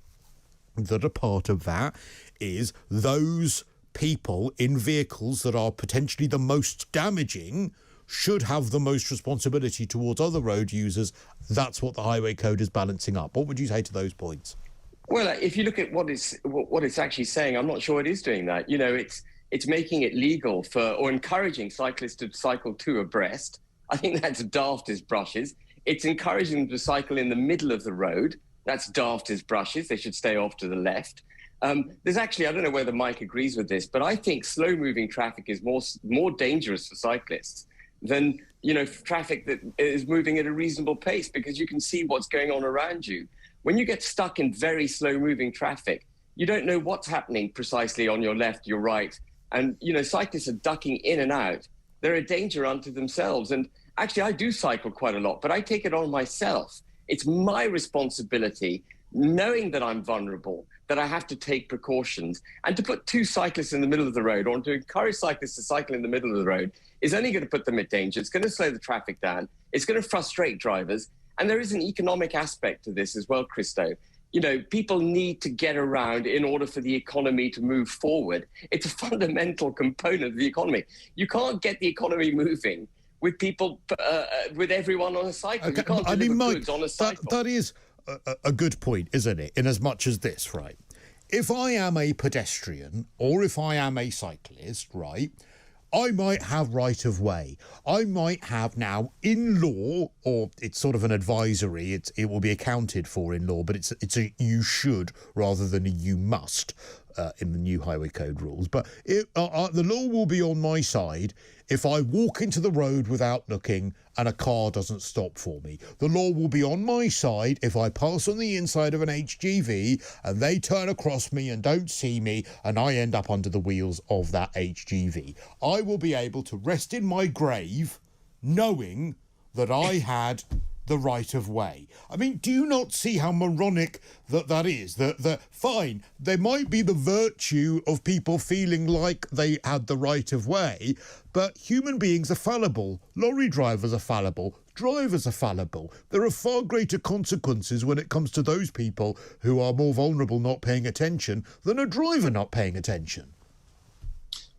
that a part of that is those people in vehicles that are potentially the most damaging should have the most responsibility towards other road users. That's what the highway code is balancing up. What would you say to those points? Well, if you look at what it's actually saying, I'm not sure it is doing that. It's making it legal or encouraging cyclists to cycle two abreast. I think that's daft as brushes. It's encouraging them to cycle in the middle of the road. That's daft as brushes. They should stay off to the left. There's actually, I don't know whether Mike agrees with this, but I think slow-moving traffic is more dangerous for cyclists than traffic that is moving at a reasonable pace, because you can see what's going on around you. When you get stuck in very slow-moving traffic, you don't know what's happening precisely on your left, your right, and cyclists are ducking in and out. They're a danger unto themselves. And actually, I do cycle quite a lot, but I take it on myself. It's my responsibility, knowing that I'm vulnerable, that I have to take precautions. And to put two cyclists in the middle of the road, or to encourage cyclists to cycle in the middle of the road, is only going to put them at danger. It's going to slow the traffic down. It's going to frustrate drivers. And there is an economic aspect to this as well, Christo. People need to get around in order for the economy to move forward. It's a fundamental component of the economy. You can't get the economy moving with people, with everyone on a cycle. Okay. You can't deliver goods on a cycle. That is a good point, isn't it? In as much as this, right? If I am a pedestrian or if I am a cyclist, right, I might have right of way. I might have now in law, or it's sort of an advisory, it will be accounted for in law, but it's a you should rather than a you must in the new highway code rules. But the law will be on my side if I walk into the road without looking and a car doesn't stop for me. The law will be on my side if I pass on the inside of an HGV and they turn across me and don't see me and I end up under the wheels of that HGV. I will be able to rest in my grave knowing that I had the right of way. I mean, do you not see how moronic that is? That fine, there might be the virtue of people feeling like they had the right of way, but human beings are fallible. Lorry drivers are fallible. Drivers are fallible. There are far greater consequences when it comes to those people who are more vulnerable not paying attention than a driver not paying attention.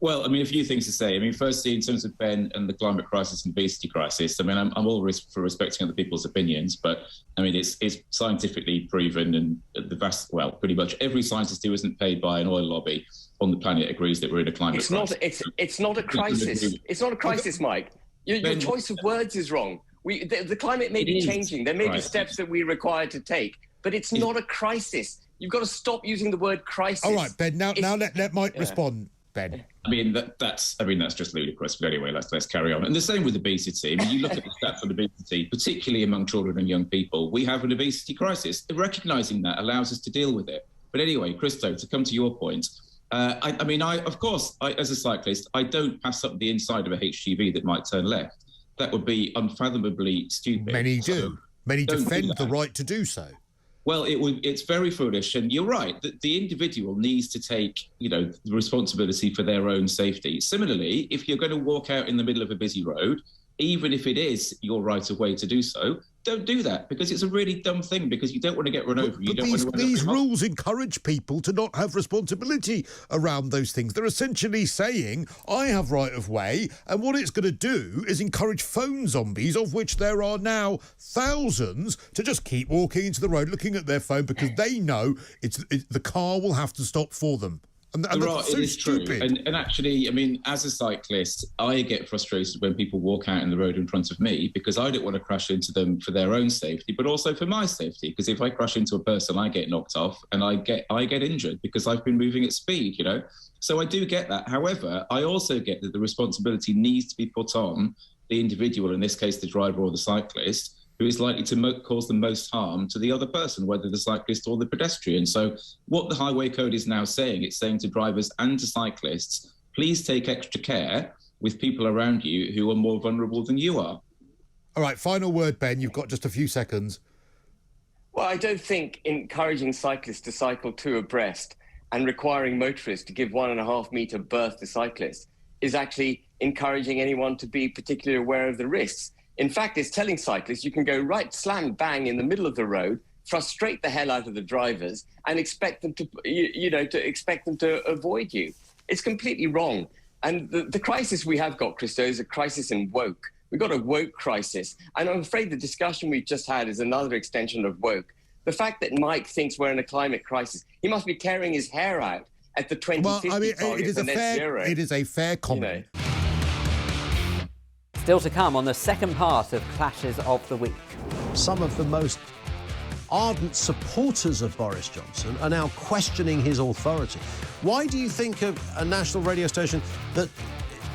Well, I mean, a few things to say. I mean, firstly, in terms of Ben and the climate crisis and obesity crisis, I mean, I'm all for respecting other people's opinions, but I mean, it's scientifically proven, and pretty much every scientist who isn't paid by an oil lobby on the planet agrees that we're in a climate crisis. It's not a crisis. It's not a crisis, Mike. Your choice of words is wrong. The climate may be changing. There may be steps that we require to take, but it's not a crisis. You've got to stop using the word crisis. All right, Ben. Now let Mike respond. Ben. I mean that's just ludicrous. But anyway, let's carry on. And the same with obesity. I mean, you look at the stats on obesity, particularly among children and young people. We have an obesity crisis. Recognising that allows us to deal with it. But anyway, Christo, to come to your point, I mean, as a cyclist, I don't pass up the inside of a HGV that might turn left. That would be unfathomably stupid. Many do. Many defend the right to do so. Well, it's very foolish, and you're right. The individual needs to take, the responsibility for their own safety. Similarly, if you're going to walk out in the middle of a busy road, even if it is your right of way to do so, don't do that, because it's a really dumb thing, because you don't want to get run over. But these rules encourage people to not have responsibility around those things. They're essentially saying, I have right of way, and what it's going to do is encourage phone zombies, of which there are now thousands, to just keep walking into the road looking at their phone because they know the car will have to stop for them. And that's so stupid. And actually, I mean, as a cyclist, I get frustrated when people walk out in the road in front of me, because I don't want to crash into them for their own safety, but also for my safety. Because if I crash into a person, I get knocked off and I get injured because I've been moving at speed, So I do get that. However, I also get that the responsibility needs to be put on the individual, in this case, the driver or the cyclist, who is likely to cause the most harm to the other person, whether the cyclist or the pedestrian. So what the Highway Code is now saying, it's saying to drivers and to cyclists, please take extra care with people around you who are more vulnerable than you are. All right, final word, Ben. You've got just a few seconds. Well, I don't think encouraging cyclists to cycle two abreast and requiring motorists to give 1.5 metre berth to cyclists is actually encouraging anyone to be particularly aware of the risks. In fact, it's telling cyclists you can go right slam bang in the middle of the road, frustrate the hell out of the drivers, and expect them to avoid you. It's completely wrong. And the crisis we have got, Christo, is a crisis in woke. We've got a woke crisis. And I'm afraid the discussion we've just had is another extension of woke. The fact that Mike thinks we're in a climate crisis, he must be tearing his hair out at the 2050 target for net zero. It is a fair comment. Still to come on the second part of Clashes of the Week. Some of the most ardent supporters of Boris Johnson are now questioning his authority. Why do you think a national radio station that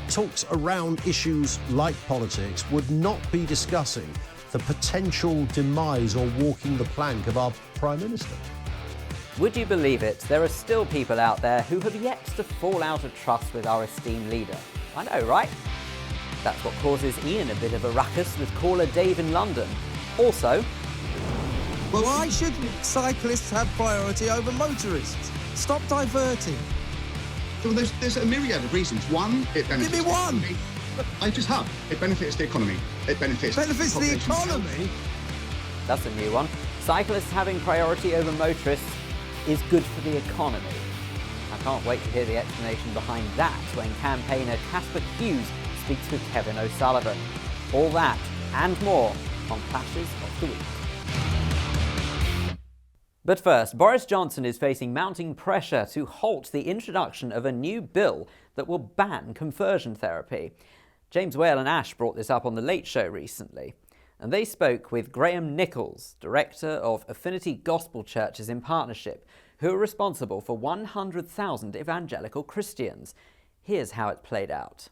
talks around issues like politics would not be discussing the potential demise or walking the plank of our Prime Minister? Would you believe it? There are still people out there who have yet to fall out of trust with our esteemed leader. I know, right? That's what causes Ian a bit of a ruckus with caller Dave in London. Also, why should cyclists have priority over motorists? Stop diverting. Well, there's a myriad of reasons. One, it benefits. Give me one. I just have. It benefits the economy. It benefits the economy. That's a new one. Cyclists having priority over motorists is good for the economy. I can't wait to hear the explanation behind that when campaigner Casper Hughes speaks with Kevin O'Sullivan. All that and more on Clashes of the Week. But first, Boris Johnson is facing mounting pressure to halt the introduction of a new bill that will ban conversion therapy. James Whale and Ash brought this up on The Late Show recently, and they spoke with Graham Nichols, director of Affinity Gospel Churches in Partnership, who are responsible for 100,000 evangelical Christians. Here's how it played out.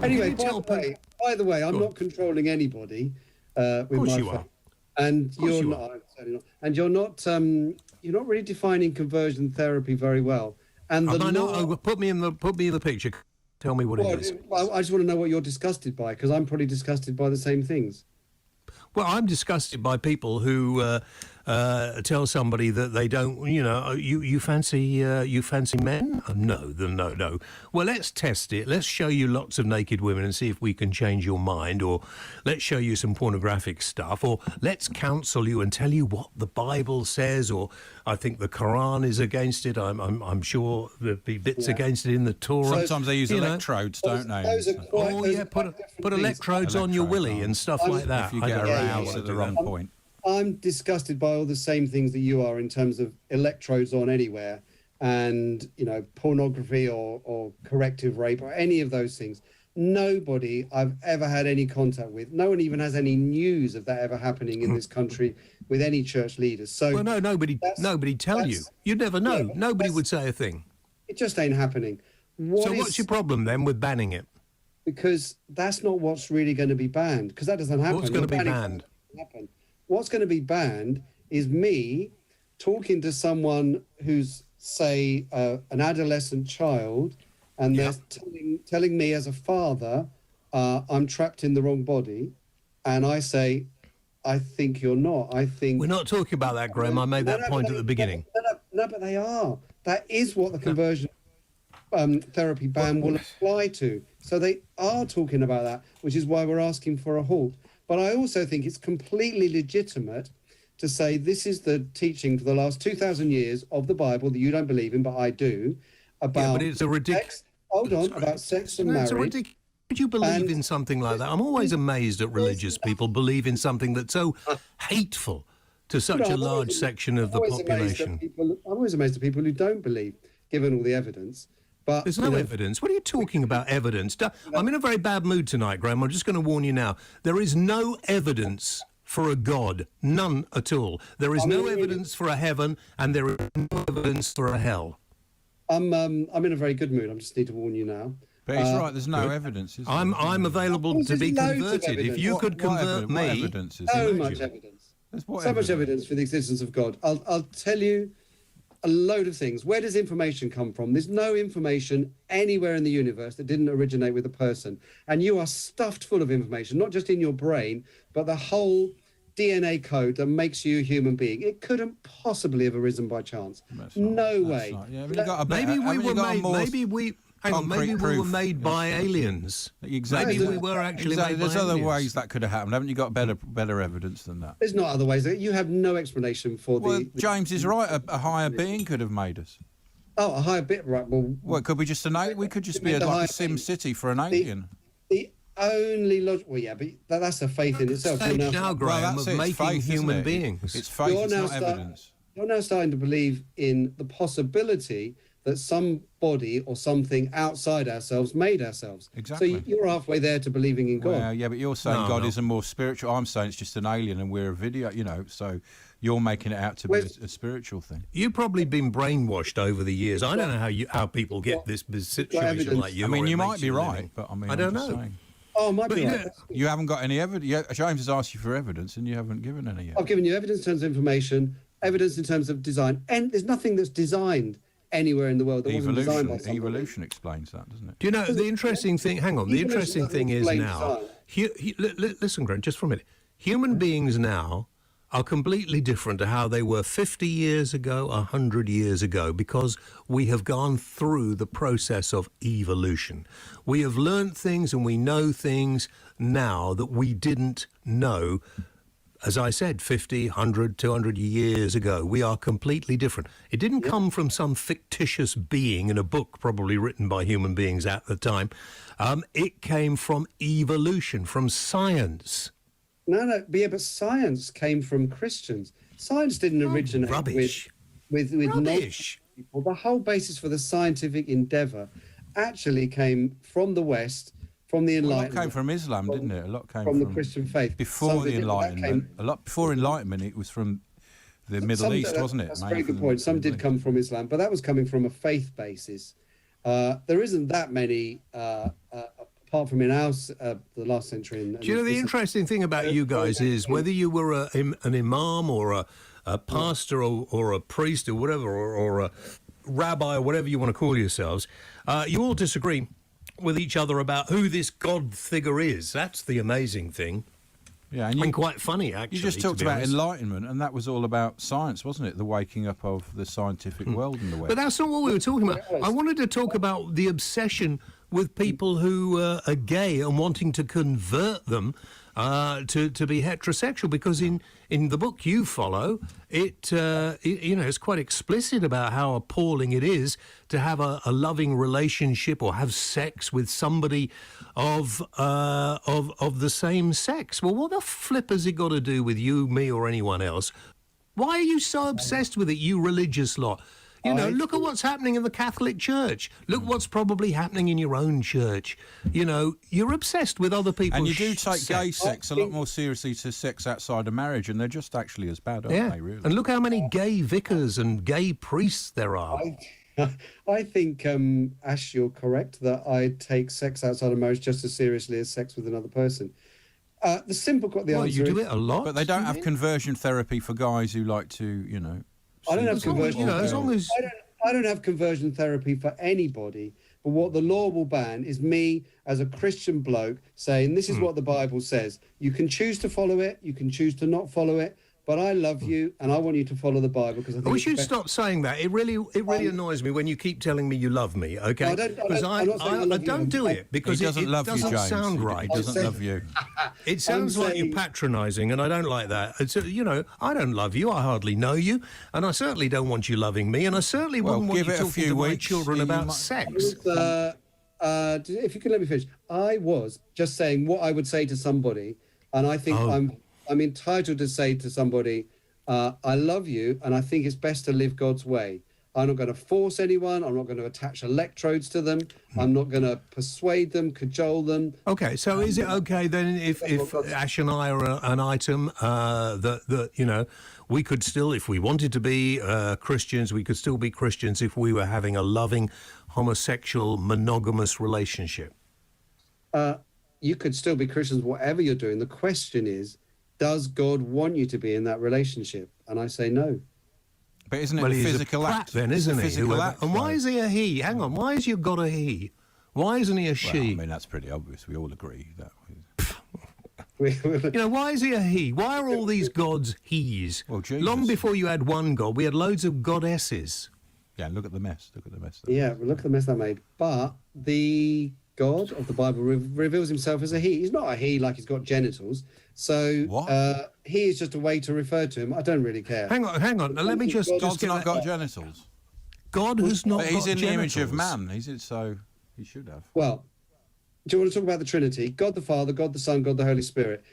Anyway, by the way, I'm not controlling anybody with my phone. And you're not, certainly not. And you're not really defining conversion therapy very well. And put me in the picture. Tell me what it is. Well, I just want to know what you're disgusted by, because I'm probably disgusted by the same things. Well, I'm disgusted by people who tell somebody that they don't, you fancy men? No. Well, let's test it. Let's show you lots of naked women and see if we can change your mind, or let's show you some pornographic stuff, or let's counsel you and tell you what the Bible says, or I think the Quran is against it. I'm sure there'll be bits against it in the Torah. Sometimes they use electrodes, don't they? Put electrodes on your willy and stuff like that. If you get aroused at the wrong point. I'm disgusted by all the same things that you are in terms of electrodes on anywhere and, pornography or corrective rape or any of those things. Nobody I've ever had any contact with, no one even has any news of that ever happening in this country with any church leaders. So nobody tell you. You'd never know. Yeah, nobody would say a thing. It just ain't happening. What's your problem then with banning it? Because that's not what's really going to be banned, because that doesn't happen. What's going to be banned? What's going to be banned is me talking to someone who's, say, an adolescent child, and they're telling me as a father, I'm trapped in the wrong body, and I say, I think you're not. I think... We're not talking about that, Graham. I made that point at the beginning. No, but they are. That is what the conversion therapy ban will apply to. So they are talking about that, which is why we're asking for a halt. But I also think it's completely legitimate to say this is the teaching for the last 2,000 years of the Bible that you don't believe in, but I do, about but it's a ridiculous... about sex and marriage. Could you believe in something like that? I'm always amazed at religious people believe in something that's so hateful to such a large section of the population. I'm always amazed at people who don't believe, given all the evidence. But there's no evidence. What are you talking about, evidence? I'm in a very bad mood tonight, Graham. I'm just going to warn you now. There is no evidence for a God. None at all. There is no evidence for a heaven, and there is no evidence for a hell. I'm in a very good mood. I just need to warn you now. But he's right. There's no evidence. Is there? I'm available to be converted. If you could convert me, evidence is so much evidence. So much evidence for the existence of God. I'll tell you a load of things. Where does information come from? There's no information anywhere in the universe that didn't originate with a person. And you are stuffed full of information, not just in your brain, but the whole DNA code that makes you a human being. It couldn't possibly have arisen by chance. No way. Maybe we were made by aliens. Exactly. Maybe we were actually made by There's other aliens. ways that could have happened. Haven't you got better evidence than that? There's not other ways. You have no explanation for James is right. A higher being could have made us. Oh, a higher bit, right? Well, could we just we could just be like a Sim City for an alien. The only logic. Well, yeah, but that's a faith in itself. Now, Graham, of making faith, human beings. It's faith. It's not evidence. You're now starting to believe in the possibility that somebody or something outside ourselves made ourselves. Exactly. So you're halfway there to believing in God. Well, yeah, but you're saying God is a more spiritual. I'm saying it's just an alien and we're a video, so you're making it out to be a spiritual thing. You've probably been brainwashed over the years. I don't know how people get this situation like you. I mean, you might be right, but I mean, I don't know. Oh, might be right. You haven't got any evidence. James has asked you for evidence and you haven't given any yet. I've given you evidence in terms of information, evidence in terms of design, and there's nothing that's designed anywhere in the world that wasn't designed by somebody. Evolution explains that, doesn't it? Do you know, the interesting thing, hang on, the interesting thing is now, listen, Grant, just for a minute. Human beings now are completely different to how they were 50 years ago, 100 years ago, because we have gone through the process of evolution. We have learnt things and we know things now that we didn't know, as I said, 50, 100, 200 years ago. We are completely different. It didn't come from some fictitious being in a book probably written by human beings at the time. It came from evolution, from science. No, but science came from Christians. Science didn't originate with rubbish. People. The whole basis for the scientific endeavour actually came from the West, from the Enlightenment. A lot came from Islam, didn't it? A lot came from the Christian faith. Before the Enlightenment. A lot before Enlightenment, it was from the Middle East, wasn't it? That's a very good point. Some did come from Islam, but that was coming from a faith basis. There isn't that many, apart from in the last century. Do you know the interesting thing about you guys is whether you were an imam or a pastor or a priest or whatever, or a rabbi or whatever you want to call yourselves, you all disagree with each other about who this God figure is. That's the amazing thing. Yeah, and quite funny, actually. You just talked about enlightenment, and that was all about science, wasn't it? The waking up of the scientific world in the West. But that's not what we were talking about. I wanted to talk about the obsession with people who are gay and wanting to convert them to be heterosexual, because in the book you follow, it's quite explicit about how appalling it is to have a loving relationship or have sex with somebody of the same sex. Well, what the flip has it got to do with you, me, or anyone else? Why are you so obsessed with it, you religious lot? You know, look at what's happening in the Catholic Church. Look what's probably happening in your own church. You know, you're obsessed with other people's And you do take gay sex a lot more seriously to sex outside of marriage, and they're just actually as bad, aren't they, really? And look how many gay vicars and gay priests there are. I think, Ash, you're correct that I take sex outside of marriage just as seriously as sex with another person. The answer you do it a lot. But they don't have conversion therapy for guys who like to, you know... I don't have conversion. I don't have conversion therapy for anybody. But what the law will ban is me as a Christian bloke saying this is what the Bible says. You can choose to follow it. You can choose to not follow it. But I love you, and I want you to follow the Bible because I think. We should stop saying that. It really annoys me when you keep telling me you love me. Okay, because I don't do it because it doesn't sound right. He doesn't love you. It sounds like you're patronising, and I don't like that. It's, I don't love you. I hardly know you, and I certainly don't want you loving me, and I certainly wouldn't want you talking to my children about sex. If you can let me finish, I was just saying what I would say to somebody, and I think I'm entitled to say to somebody, I love you, and I think it's best to live God's way. I'm not going to force anyone. I'm not going to attach electrodes to them. I'm not going to persuade them, cajole them. Okay, so is it okay then if Ash and I are an item that we could still, if we wanted to be Christians, we could still be Christians if we were having a loving, homosexual, monogamous relationship? You could still be Christians, whatever you're doing. The question is, does God want you to be in that relationship? And I say no. But isn't it a physical act then, isn't he? And why is he a he? Hang on, why has you got a he? Why isn't he a she? Well, I mean, that's pretty obvious. We all agree that. Why is he a he? Why are all these gods he's? Well, Jesus. Long before you had one god, we had loads of goddesses. Yeah, look at the mess. Look at the mess. Yeah, look at the mess that made. But the God of the Bible reveals himself as a he. He's not a he like he's got genitals. So he is just a way to refer to him. I don't really care. Hang on. Now, let me just... God's not got genitals. God has not got genitals. He's in the image of man. So he should have. Well, do you want to talk about the Trinity? God the Father, God the Son, God the Holy Spirit.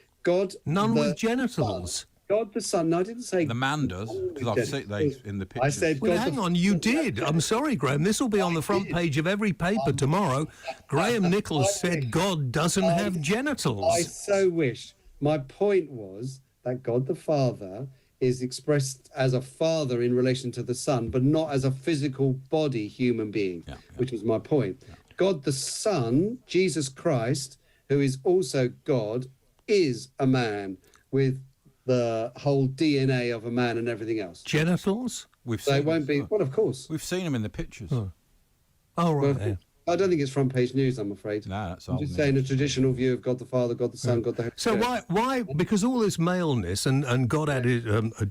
None with genitals. God the Son. No, I didn't say... The man does, because I've seen those in the pictures. I said... Well, hang on, you did. I'm sorry, Graham. This will be on the front page of every paper tomorrow. Graham Nichols said God doesn't have genitals. I so wish. My point was that God the Father is expressed as a father in relation to the Son, but not as a physical body human being, which was my point. Yeah. God the Son, Jesus Christ, who is also God, is a man with the whole DNA of a man and everything else. Genitals? They won't be... Well, of course. We've seen them in the pictures. Oh, right. Well, I don't think it's front page news, I'm afraid. No, that's I'm just saying a traditional view of God the Father, God the Son, God the Holy Spirit. So why? Because all this maleness, and God had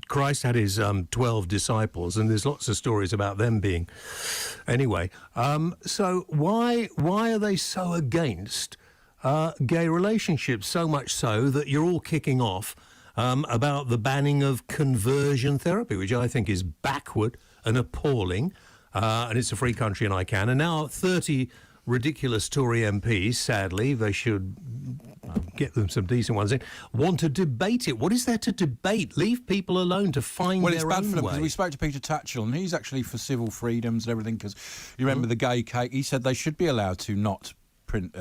Christ had his 12 disciples, and there's lots of stories about them being. Anyway, so why are they so against gay relationships? So much so that you're all kicking off about the banning of conversion therapy, which I think is backward and appalling. And it's a free country and I can. And now 30 ridiculous Tory MPs, sadly, they should get them some decent ones in, want to debate it. What is there to debate? Leave people alone to find their own way. Well, it's bad for them, because we spoke to Peter Tatchell, and he's actually for civil freedoms and everything, because you remember the gay cake? He said they should be allowed to not print,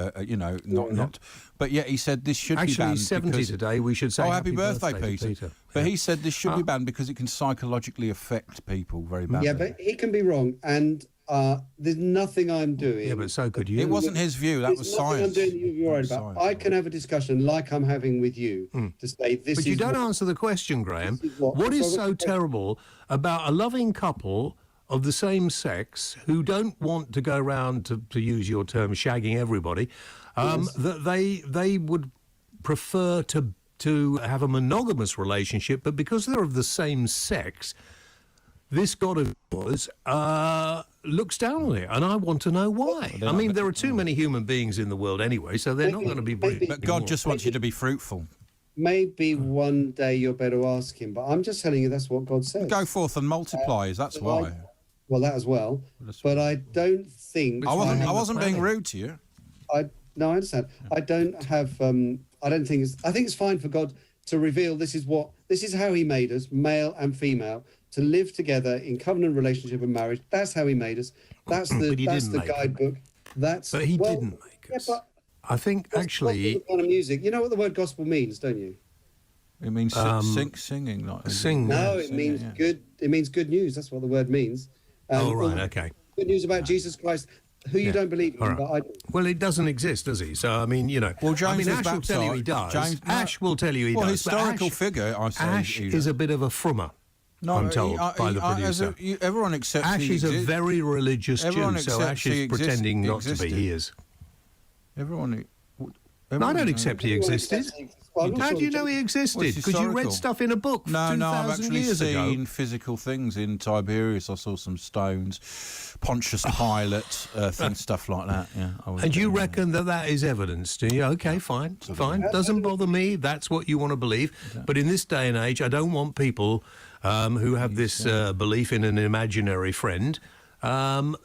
not. But yet he said this should be banned. Actually, 70 today, we should say happy birthday, Peter. But he said this should be banned because it can psychologically affect people very badly. Yeah, but he can be wrong, and there's nothing I'm doing. Yeah, but so could you. It wasn't his view, that was science. I'm doing you're worried about. I can have a discussion like I'm having with you to say this But you don't answer the question, Graham. What is so terrible about a loving couple of the same sex who don't want to go around, to use your term, shagging everybody, that they would prefer to have a monogamous relationship, but because they're of the same sex, this God of yours looks down on it, and I want to know why. I mean, there are too many human beings in the world anyway, so they're not going to be brilliant. But God just wants you to be fruitful. Maybe one day you're better ask him, but I'm just telling you that's what God says. Go forth and multiply, that's why. Well, that as well. But I don't think... I wasn't being rude to you. No, I understand. I don't have... I think it's fine for God to reveal this is how he made us, male and female, to live together in covenant relationship and marriage. That's how he made us. That's the guidebook. But he didn't make us. But I think actually... kind of music. You know what the word gospel means, don't you? It means singing. No, it means good. It means good news. That's what the word means. Okay. Good news about Jesus Christ, who you don't believe in, but I do. Well, it doesn't exist, does he? So, I mean, Well, James Ash will tell you he does. Ash will tell you he does. Well, historical figure, I say. Ash is a bit of a frummer. No, I'm told by the producer. Everyone accepts Ash is a very religious Jew, so Ash is pretending not to be. He is. Everyone I don't accept he existed. How do you know he existed? Because you read stuff in a book 2,000 I've actually years ago. seen physical things in Tiberias. I saw some stones, Pontius Pilate, stuff like that. Yeah. And you reckon that is evidence, do you? Okay, fine. Doesn't bother me. That's what you want to believe. Yeah. But in this day and age, I don't want people who have this belief in an imaginary friend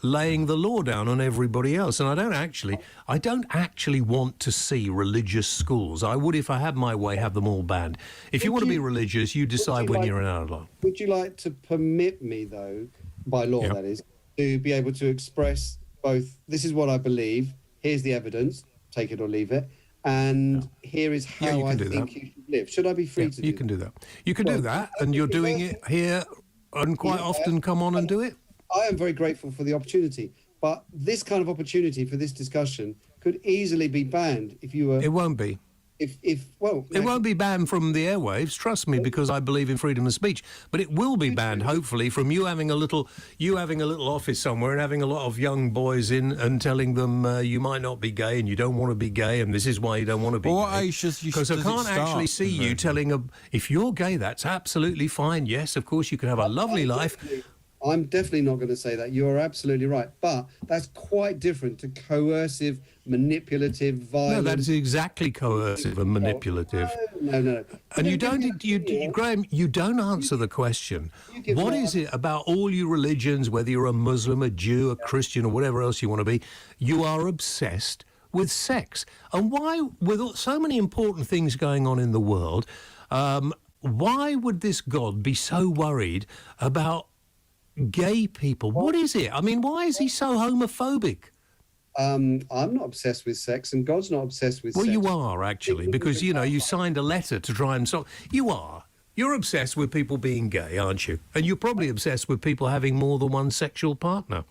laying the law down on everybody else. And I don't actually want to see religious schools. I would, if I had my way, have them all banned. If you want to be religious, you decide when you're an adult. Would you like to permit me, though, by law, that is, to be able to express both, this is what I believe, here's the evidence, take it or leave it, and here is how I think you should live. Should I be free to do that? You can do that. You can do that, and you're doing it here and quite often come on and do it. I am very grateful for the opportunity, but this kind of opportunity for this discussion could easily be banned if you were... It won't be. It won't be banned from the airwaves, trust me, because I believe in freedom of speech. But it will be banned, hopefully, from you having a little office somewhere and having a lot of young boys in and telling them you might not be gay and you don't want to be gay and this is why you don't want to be gay. Because I can't actually see you telling if you're gay, that's absolutely fine. Yes, of course, you can have a lovely life. I'm definitely not going to say that. You're absolutely right. But that's quite different to coercive, manipulative, violent... No, that is exactly coercive and manipulative. No. And Graham, you don't answer the question. What is it about all you religions, whether you're a Muslim, a Jew, a Christian, or whatever else you want to be, you are obsessed with sex? And why, with so many important things going on in the world, why would this God be so worried about gay people? What is it? I mean, why is he so homophobic? I'm not obsessed with sex, and God's not obsessed with sex. Well, you are, actually, because, you signed a letter to try and solve... You are. You're obsessed with people being gay, aren't you? And you're probably obsessed with people having more than one sexual partner.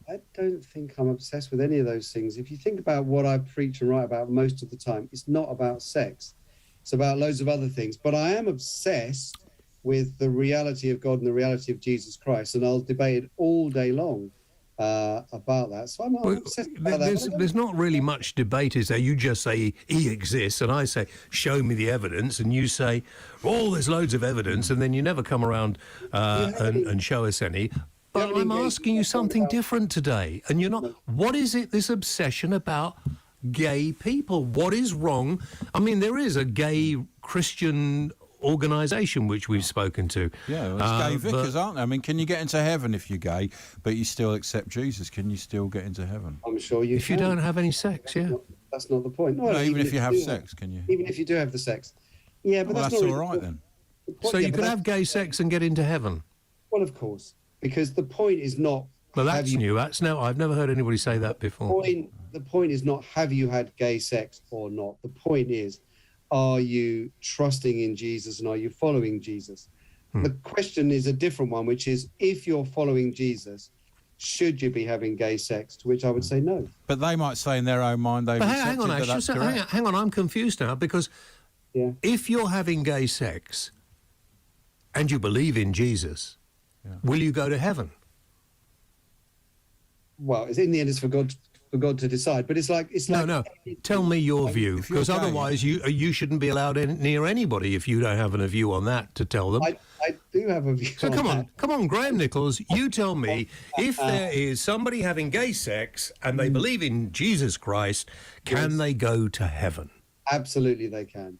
I don't think I'm obsessed with any of those things. If you think about what I preach and write about most of the time, it's not about sex. It's about loads of other things. But I am obsessed with the reality of God and the reality of Jesus Christ, and I'll debate it all day long about that. So I'm not obsessed about that. There's not really much debate, is there? You just say he exists, and I say, show me the evidence, and you say, there's loads of evidence, and then you never come around and show us any. But I'm asking you something different today, and you're not. What is it, this obsession about gay people? What is wrong? I mean, there is a gay Christian organisation which we've spoken to. Yeah, well, it's gay vicars, aren't they? I mean, can you get into heaven if you're gay, but you still accept Jesus? Can you still get into heaven? I'm sure you If you don't have any sex, yeah. That's not the point. No, even if you have sex, can you? Even if you do have the sex. Yeah, but that's not all really right then. So you can have gay sex and get into heaven? Well, of course, because the point is not... Well, that's new. I've never heard anybody say that before. The point is not have you had gay sex or not. The point is, are you trusting in Jesus and are you following Jesus? The question is a different one, which is, if you're following Jesus, should you be having gay sex? To which I would say no. But they might say in their own mind they've hang on, I'm confused now, because if you're having gay sex and you believe in Jesus, will you go to heaven? Well, in the end, it's for God to decide. But it's like no. Tell me your view, because otherwise you shouldn't be allowed near anybody if you don't have a view on that to tell them. I do have a view. So come on, Graham Nichols, you tell me, if there is somebody having gay sex and they believe in Jesus Christ, can they go to heaven? Absolutely, they can.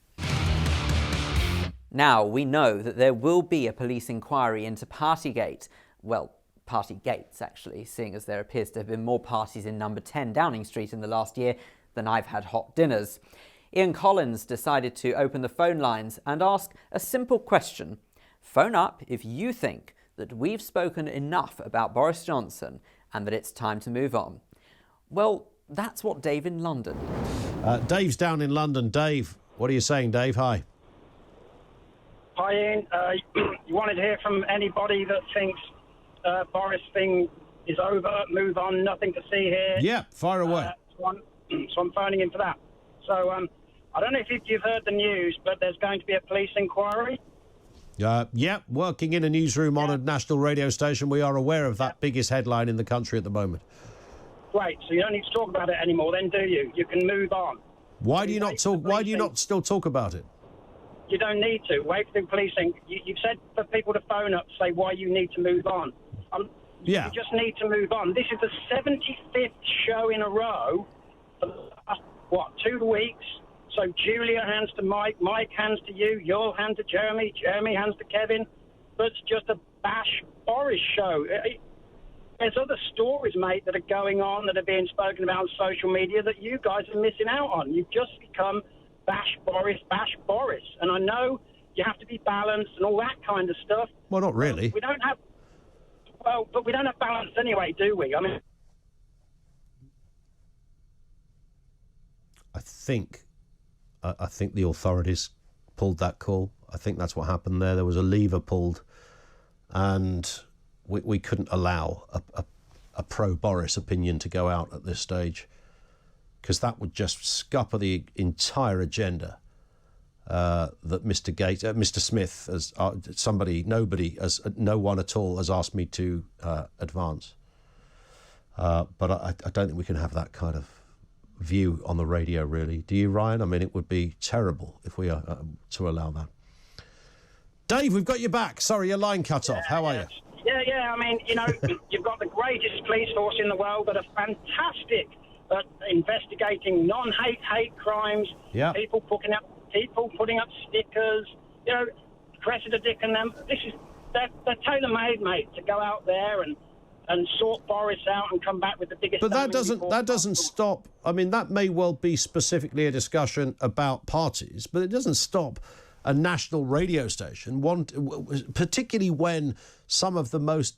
Now we know that there will be a police inquiry into Partygate. Well, Partygates, actually, seeing as there appears to have been more parties in number 10 Downing Street in the last year than I've had hot dinners. Ian Collins decided to open the phone lines and ask a simple question. Phone up if you think that we've spoken enough about Boris Johnson and that it's time to move on. Well, that's what Dave in London. Dave's down in London. Dave, what are you saying, Dave? Hi. Hi, Ian. You wanted to hear from anybody that thinks Boris thing is over, move on, nothing to see here. Yeah, fire away. So I'm phoning in for that. So I don't know if you've heard the news, but there's going to be a police inquiry. Working in a newsroom on a national radio station, we are aware of that biggest headline in the country at the moment. Great, so you don't need to talk about it anymore then, do you? You can move on. Why do you not talk? Why do you not still talk about it? You don't need to. Wait for the policing. You've said for people to phone up to say why you need to move on. You just need to move on. This is the 75th show in a row for the last, 2 weeks? So Julia hands to Mike, Mike hands to you, you'll hand to Jeremy, Jeremy hands to Kevin. But it's just a bash Boris show. There's other stories, mate, that are going on, that are being spoken about on social media that you guys are missing out on. You've just become bash Boris. And I know you have to be balanced and all that kind of stuff. Well, not really. But we don't have balance anyway, do we? I mean, I think the authorities pulled that call. I think that's what happened there. There was a lever pulled, and we couldn't allow a pro-Boris opinion to go out at this stage, because that would just scupper the entire agenda that Mr. Smith, as no one at all has asked me to advance. But I don't think we can have that kind of view on the radio, really. Do you, Ryan? I mean, it would be terrible if we are to allow that. Dave, we've got you back. Sorry, your line cut off. How are you? Yeah. I mean, you've got the greatest police force in the world that are fantastic at investigating non-hate crimes. Yeah. People putting up stickers. Cressida Dick and them. They're tailor-made, mate, to go out there and sort Boris out and come back with the biggest. But that doesn't stop. I mean, that may well be specifically a discussion about parties, but it doesn't stop a national radio station, particularly when some of the most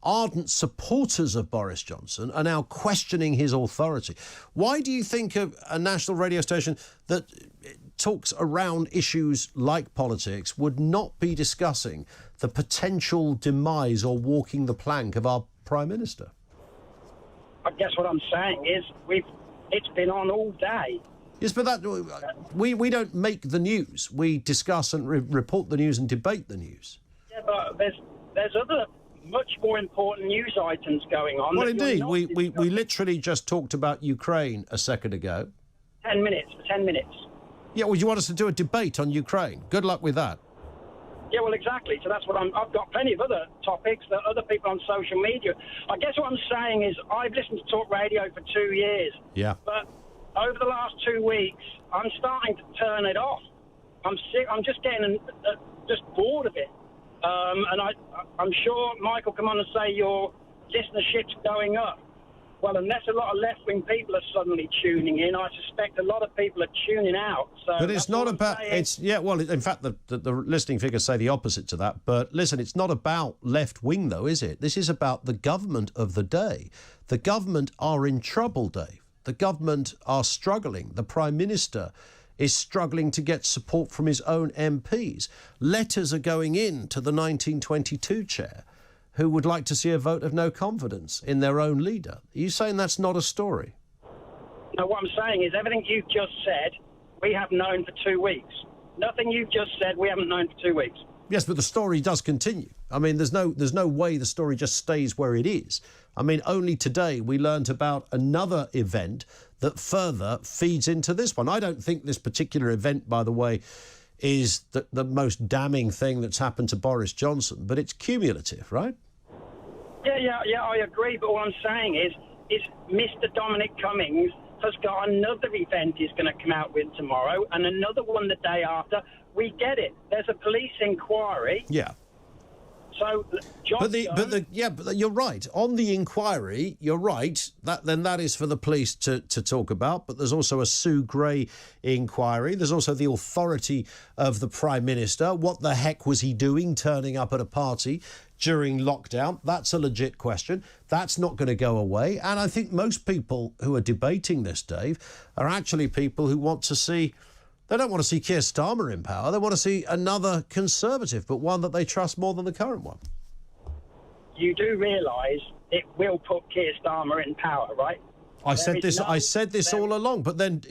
ardent supporters of Boris Johnson are now questioning his authority. Why do you think a national radio station that talks around issues like politics would not be discussing the potential demise or walking the plank of our Prime Minister? I guess what I'm saying is it's been on all day. Yes, but we don't make the news. We discuss and report the news and debate the news. Yeah, but there's other much more important news items going on. Well, indeed, we literally just talked about Ukraine a second ago. 10 minutes. Yeah, well, you want us to do a debate on Ukraine? Good luck with that. Yeah, well, exactly. So that's what I've got plenty of other topics that other people on social media. I guess what I'm saying is I've listened to talk radio for 2 years. Yeah. But over the last 2 weeks, I'm starting to turn it off. I'm sick. I'm just getting just bored of it. And I'm sure Mike will come on and say your listenership's going up. Well, unless a lot of left-wing people are suddenly tuning in, I suspect a lot of people are tuning out. So but it's not about... Well, in fact, the listening figures say the opposite to that. But listen, it's not about left-wing, though, is it? This is about the government of the day. The government are in trouble, Dave. The government are struggling. The Prime Minister is struggling to get support from his own MPs. Letters are going in to the 1922 chair, who would like to see a vote of no confidence in their own leader. Are you saying that's not a story? No, what I'm saying is everything you've just said, we have known for 2 weeks. Nothing you've just said, we haven't known for 2 weeks. Yes, but the story does continue. I mean, there's no way the story just stays where it is. I mean, only today we learnt about another event that further feeds into this one. I don't think this particular event, by the way, is the most damning thing that's happened to Boris Johnson, but it's cumulative, right? Yeah, I agree. But what I'm saying is Mr. Dominic Cummings has got another event he's going to come out with tomorrow and another one the day after. We get it. There's a police inquiry. Yeah. So, but you're right. On the inquiry, you're right. That is for the police to talk about. But there's also a Sue Gray inquiry. There's also the authority of the Prime Minister. What the heck was he doing turning up at a party during lockdown? That's a legit question. That's not going to go away. And I think most people who are debating this, Dave, are actually people who want to see... They don't want to see Keir Starmer in power. They want to see another Conservative, but one that they trust more than the current one. You do realise it will put Keir Starmer in power, right? I said this all along, but then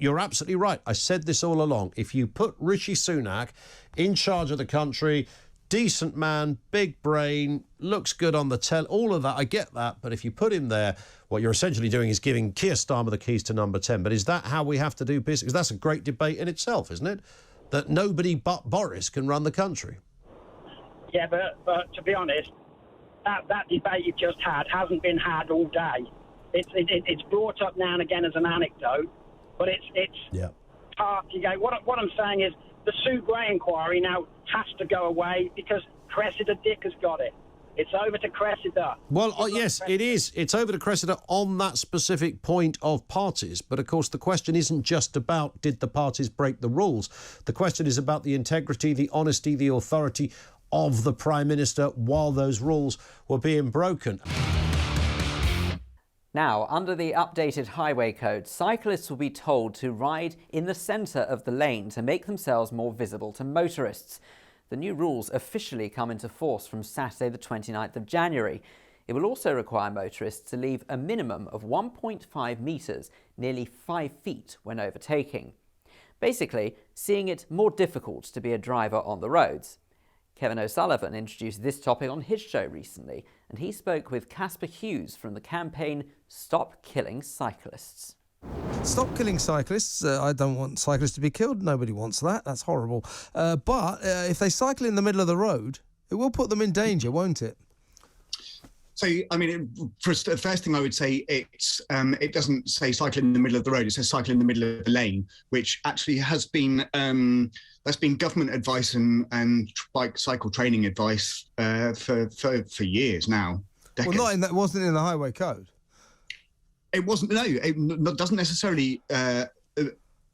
you're absolutely right. I said this all along. If you put Rishi Sunak in charge of the country, decent man, big brain, looks good on the all of that, I get that. But if you put him there, what you're essentially doing is giving Keir Starmer the keys to number 10. But is that how we have to do business? Because that's a great debate in itself, isn't it? That nobody but Boris can run the country. Yeah, but to be honest, that debate you've just had hasn't been had all day. It's brought up now and again as an anecdote, but it's Partygate. What I'm saying is the Sue Gray inquiry now has to go away because Cressida Dick has got it. It's over to Cressida. Well, yes, it is. It's over to Cressida on that specific point of parties. But, of course, the question isn't just about did the parties break the rules. The question is about the integrity, the honesty, the authority of the Prime Minister while those rules were being broken. Now, under the updated highway code, cyclists will be told to ride in the centre of the lane to make themselves more visible to motorists. The new rules officially come into force from Saturday the 29th of January. It will also require motorists to leave a minimum of 1.5 metres, nearly 5 feet, when overtaking. Basically, seeing it more difficult to be a driver on the roads. Kevin O'Sullivan introduced this topic on his show recently, and he spoke with Casper Hughes from the campaign Stop Killing Cyclists. Stop killing cyclists. I don't want cyclists to be killed. Nobody wants that. That's horrible. But if they cycle in the middle of the road, it will put them in danger, won't it? So, I mean, the first thing I would say, it doesn't say cycle in the middle of the road. It says cycle in the middle of the lane, which actually has been that's been government advice and cycle training advice for years now. Decades. Well, wasn't in the highway code. It wasn't. No, it doesn't necessarily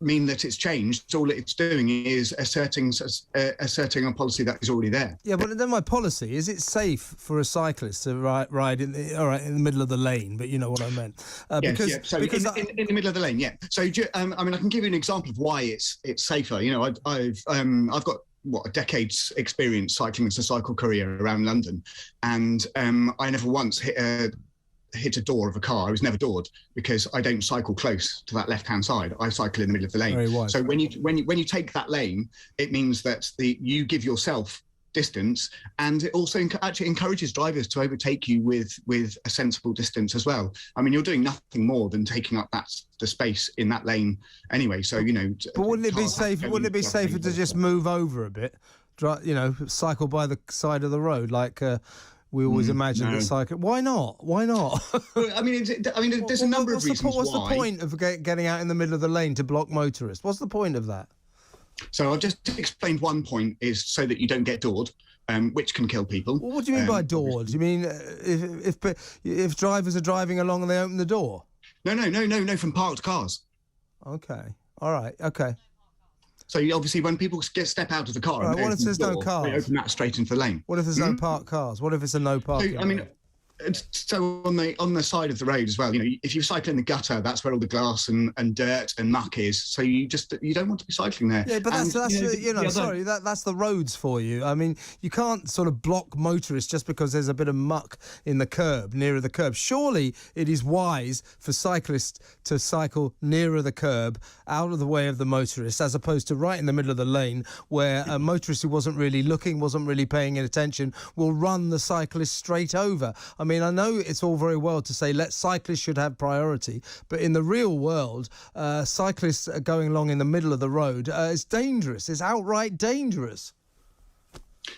mean that it's changed. All it's doing is asserting a policy that is already there. Yeah, but then my policy is it's safe for a cyclist to ride in the middle of the lane. But you know what I meant. So in the middle of the lane, yeah. So I mean, I can give you an example of why it's safer. You know, I've got a decade's experience cycling as a cycle courier around London, and I never once hit a door of a car. I was never doored because I don't cycle close to that left-hand side. I cycle in the middle of the lane. Very wise. So when you take that lane, it means that you give yourself distance, and it also actually encourages drivers to overtake you with a sensible distance as well. I mean, you're doing nothing more than taking up the space in that lane anyway. So you know. But wouldn't it be safe? Wouldn't it be safer to just move over a bit? You know, cycle by the side of the road like. We always imagine the cycle. Why not? Why not? I mean, there's a number of reasons why. What's the point of getting out in the middle of the lane to block motorists? What's the point of that? So I've just explained one point is so that you don't get doored, which can kill people. Well, what do you mean by doored? You mean if drivers are driving along and they open the door? No, from parked cars. Okay. All right. Okay. So obviously, when people step out of the car, right, what if there's no cars? They open that straight into the lane. What if there's no parked cars? What if it's a no parking? So, I mean, so on the side of the road as well, if you cycle in the gutter, that's where all the glass and dirt and muck is. So you don't want to be cycling there. Yeah, but that's the roads for you. I mean, you can't sort of block motorists just because there's a bit of muck in the curb, nearer the curb. Surely it is wise for cyclists to cycle nearer the curb, out of the way of the motorists, as opposed to right in the middle of the lane where a motorist who wasn't really looking, wasn't really paying attention, will run the cyclist straight over. I mean, I know it's all very well to say cyclists should have priority, but in the real world, cyclists going along in the middle of the road is dangerous. It's outright dangerous.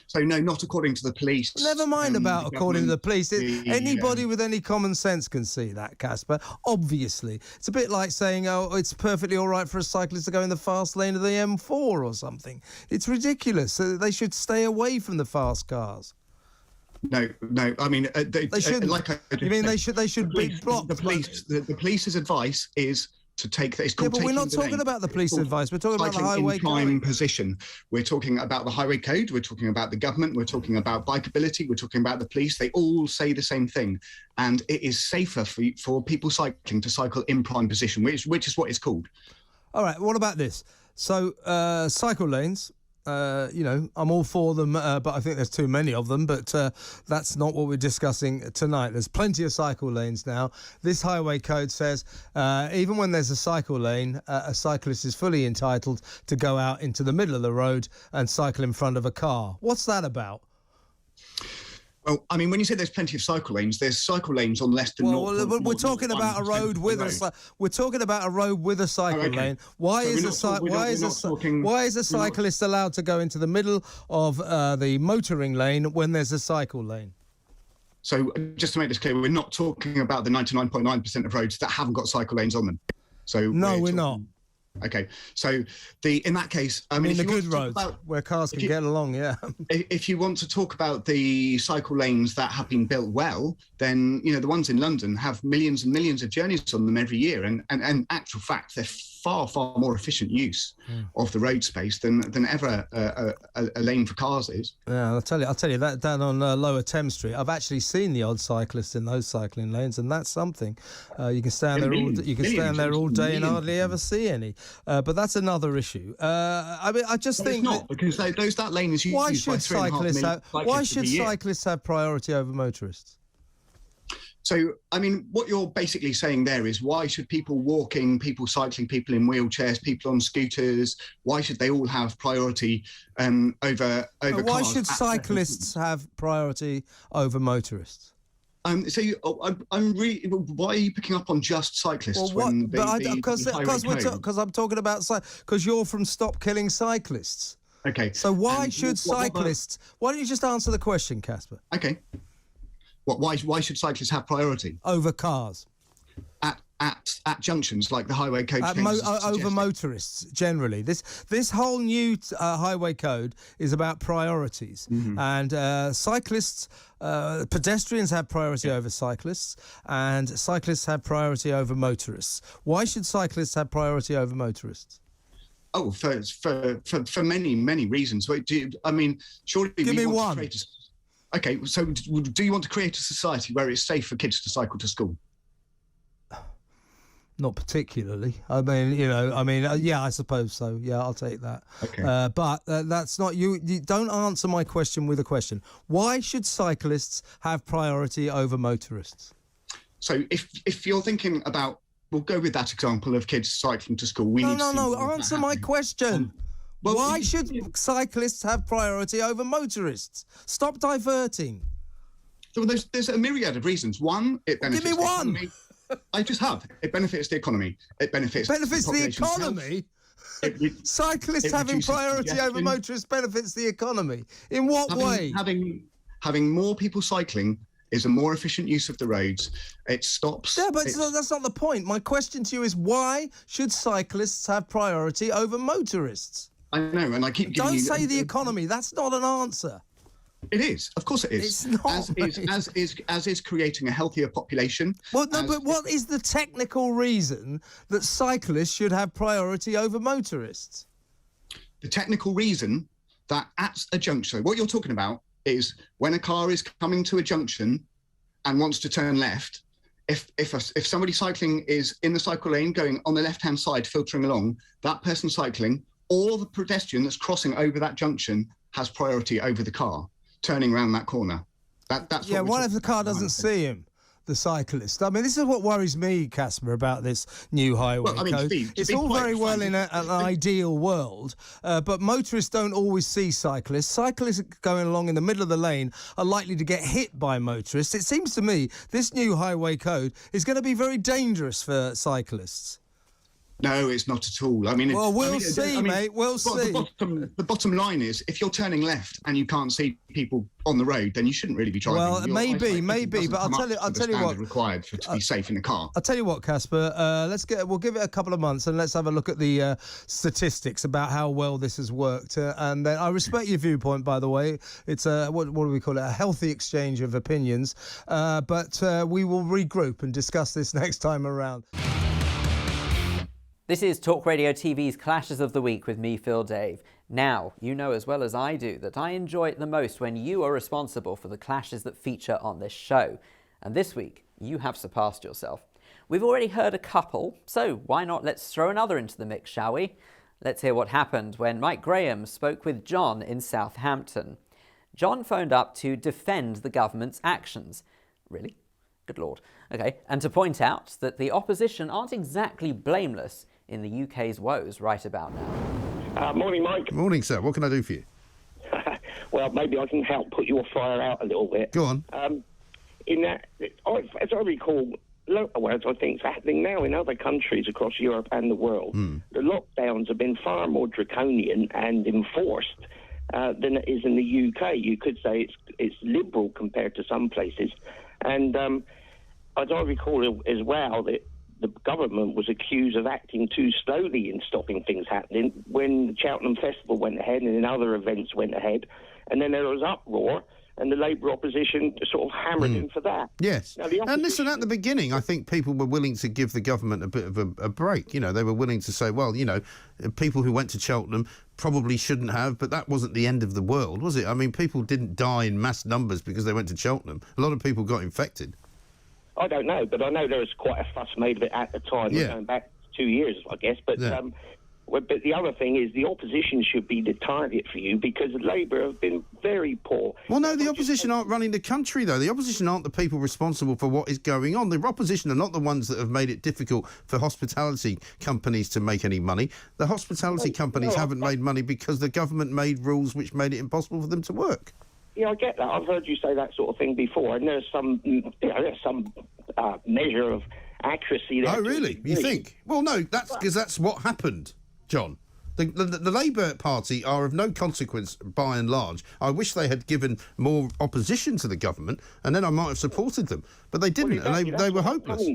So no, not according to the police. Never mind about according to the police. Anybody with any common sense can see that, Casper. Obviously. It's a bit like saying, it's perfectly all right for a cyclist to go in the fast lane of the M4 or something. It's ridiculous. They should stay away from the fast cars. No. I mean, they shouldn't. You mean they should be blocked? The police's advice is to take that. It's called but we're not talking about the police advice. We're talking about the highway code. In position. We're talking about the highway code. We're talking about the government. We're talking about bikeability. We're talking about the police. They all say the same thing, and it is safer for people cycling to cycle in prime position, which is what it's called. All right. What about this? So cycle lanes. I'm all for them, but I think there's too many of them. But that's not what we're discussing tonight. There's plenty of cycle lanes now. This highway code says even when there's a cycle lane, a cyclist is fully entitled to go out into the middle of the road and cycle in front of a car. What's that about? Well, I mean, when you say there's plenty of cycle lanes, there's cycle lanes on less than. We're talking about a road with a cycle lane. Why is a cyclist allowed to go into the middle of the motoring lane when there's a cycle lane? So, just to make this clear, we're not talking about the 99.9% of roads that haven't got cycle lanes on them. So no, we're not. Okay, so in that case, I mean the good roads where cars can get along, yeah. If you want to talk about the cycle lanes that have been built well, then the ones in London have millions and millions of journeys on them every year, and actual fact, they're far more efficient use of the road space than ever a lane for cars is. Yeah, I'll tell you that down on Lower Thames Street, I've actually seen the odd cyclist in those cycling lanes, and that's something. You can stand there all day and hardly ever see any. But that's another issue. I mean, I just think because that lane is used by 3.5 million cyclists. Why should cyclists have priority over motorists? So, I mean, what you're basically saying there is why should people walking, people cycling, people in wheelchairs, people on scooters, why should they all have priority over cars? Why should cyclists have priority over motorists? I'm really. Why are you picking up on just cyclists? Because I'm talking about because you're from Stop Killing Cyclists. Okay. So why should cyclists? Why don't you just answer the question, Casper? Okay. Why should cyclists have priority over cars? At junctions like the highway code over motorists generally. This whole new highway code is about priorities, and cyclists, pedestrians have priority over cyclists, and cyclists have priority over motorists. Why should cyclists have priority over motorists? Oh, for many reasons. I mean, surely give me one. Okay, so do you want to create a society where it's safe for kids to cycle to school? Not particularly. I mean, yeah, I suppose so. Yeah, I'll take that. Okay. But that's not you. You don't answer my question with a question. Why should cyclists have priority over motorists? So if you're thinking about, we'll go with that example of kids cycling to school. No. Answer my question. Why should cyclists have priority over motorists? Stop diverting. So there's a myriad of reasons. One, it benefits. Give me one. Economy. I just have. It benefits the economy. It benefits the economy. Cyclists having priority over motorists benefits the economy. In what way? Having more people cycling is a more efficient use of the roads. It stops. Yeah, but that's not the point. My question to you is why should cyclists have priority over motorists? I know, and I keep giving Don't you... say the economy. That's not an answer. It is. Of course it is. It's not. As is creating a healthier population. Well, no, but what is the technical reason that cyclists should have priority over motorists? The technical reason that at a junction, what you're talking about is when a car is coming to a junction and wants to turn left, if somebody cycling is in the cycle lane going on the left-hand side, filtering along, that person cycling or the pedestrian that's crossing over that junction has priority over the car turning around that corner. That's what if the car doesn't see him, the cyclist? I mean, this is what worries me, Casper, about this new highway code. It's all very well in an ideal world, but motorists don't always see cyclists. Cyclists going along in the middle of the lane are likely to get hit by motorists. It seems to me this new highway code is going to be very dangerous for cyclists. No, it's not at all. I mean, well, we'll see, mate. We'll see. The bottom line is, if you're turning left and you can't see people on the road, then you shouldn't really be driving. Well, maybe, but I'll tell you what required to be safe in a car. I'll tell you what, Casper. We'll give it a couple of months and let's have a look at the statistics about how well this has worked. And then I respect your viewpoint, by the way. It's what do we call it? A healthy exchange of opinions. But we will regroup and discuss this next time around. This is Talk Radio TV's Clashes of the Week with me, Phil Dave. Now, you know as well as I do that I enjoy it the most when you are responsible for the clashes that feature on this show. And this week, you have surpassed yourself. We've already heard a couple, so why not let's throw another into the mix, shall we? Let's hear what happened when Mike Graham spoke with John in Southampton. John phoned up to defend the government's actions. Really? Good Lord. Okay, and to point out that the opposition aren't exactly blameless in the UK's woes right about now. Morning, Mike. Morning, sir. What can I do for you? Well, maybe I can help put your fire out a little bit. Go on. In that, as I recall, as I think is happening now in other countries across Europe and the world, the lockdowns have been far more draconian and enforced than it is in the UK. You could say it's liberal compared to some places. And as I recall as well, that the government was accused of acting too slowly in stopping things happening when the Cheltenham Festival went ahead and then other events went ahead. And then there was uproar and the Labour opposition sort of hammered him for that. Yes. Now, and listen, at the beginning, I think people were willing to give the government a bit of a break. You know, they were willing to say, well, you know, people who went to Cheltenham probably shouldn't have, but that wasn't the end of the world, was it? I mean, people didn't die in mass numbers because they went to Cheltenham. A lot of people got infected. I don't know, but I know there was quite a fuss made of it at the time, going back 2 years, I guess. But but the other thing is the opposition should be the target for you because Labour have been very poor. Well, no, the opposition aren't running the country, though. The opposition aren't the people responsible for what is going on. The opposition are not the ones that have made it difficult for hospitality companies to make any money. The hospitality companies haven't made money because the government made rules which made it impossible for them to work. Yeah, I get that. I've heard you say that sort of thing before, and there's some, measure of accuracy there. Oh, really? You think? Well, no, that's because that's what happened, John. The Labour Party are of no consequence by and large. I wish they had given more opposition to the government, and then I might have supported them. But they didn't, and they were hopeless.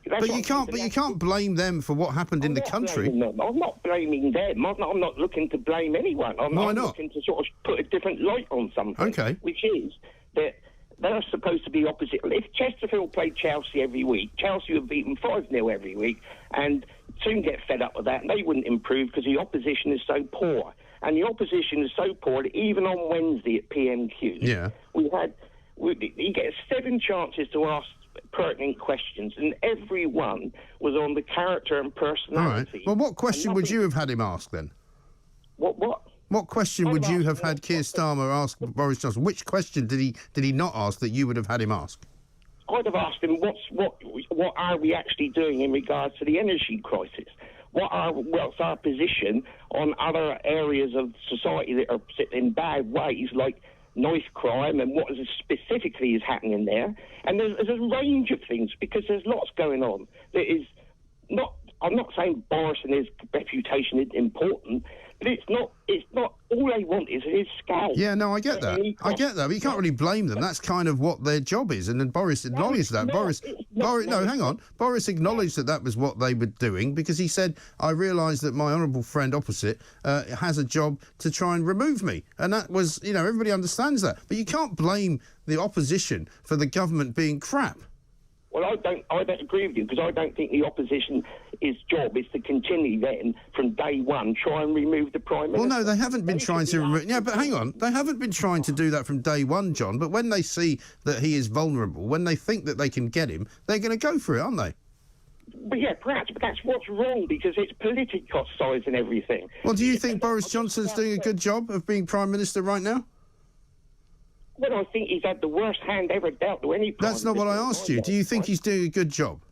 But you can't blame them for what happened in the country. I'm not blaming them. I'm not looking to blame anyone. I'm looking to sort of put a different light on something. Okay. Which is that they're supposed to be opposite. If Chesterfield played Chelsea every week, Chelsea would beat them 5-0 every week, and soon get fed up with that, and they wouldn't improve because the opposition is so poor. And the opposition is so poor that even on Wednesday at PMQ, he gets 7 chances to ask pertinent questions, and every one was on the character and personality. All right. Well, what question would you have had him ask then? What question would you have had Keir Starmer ask Boris Johnson? Which question did he not ask that you would have had him ask? I'd have asked him, what are we actually doing in regards to the energy crisis? What's our position on other areas of society that are in bad ways, like knife crime, and what specifically is happening there? And there's a range of things, because there's lots going on that is not... I'm not saying Boris and his reputation is important, But it's not. All they want is his scalp. Yeah, no, I get that. I get that. But you can't really blame them. That's kind of what their job is. And then Boris acknowledged that. Boris, hang on. Boris acknowledged that was what they were doing because he said, I realise that my honourable friend opposite has a job to try and remove me. And that was, everybody understands that. But you can't blame the opposition for the government being crap. Well, I don't agree with you because I don't think the opposition's job is to continue then from day one try and remove the Prime Minister. Well, no, they haven't been trying to remove... Yeah, but hang on. They haven't been trying to do that from day one, John. But when they see that he is vulnerable, when they think that they can get him, they're going to go for it, aren't they? But yeah, perhaps, but that's what's wrong because it's politicised and everything. Well, do you think Boris Johnson's doing a good job of being Prime Minister right now? Well, I think he's had the worst hand ever dealt to any Prime That's not what I asked you. Do you think he's doing a good job?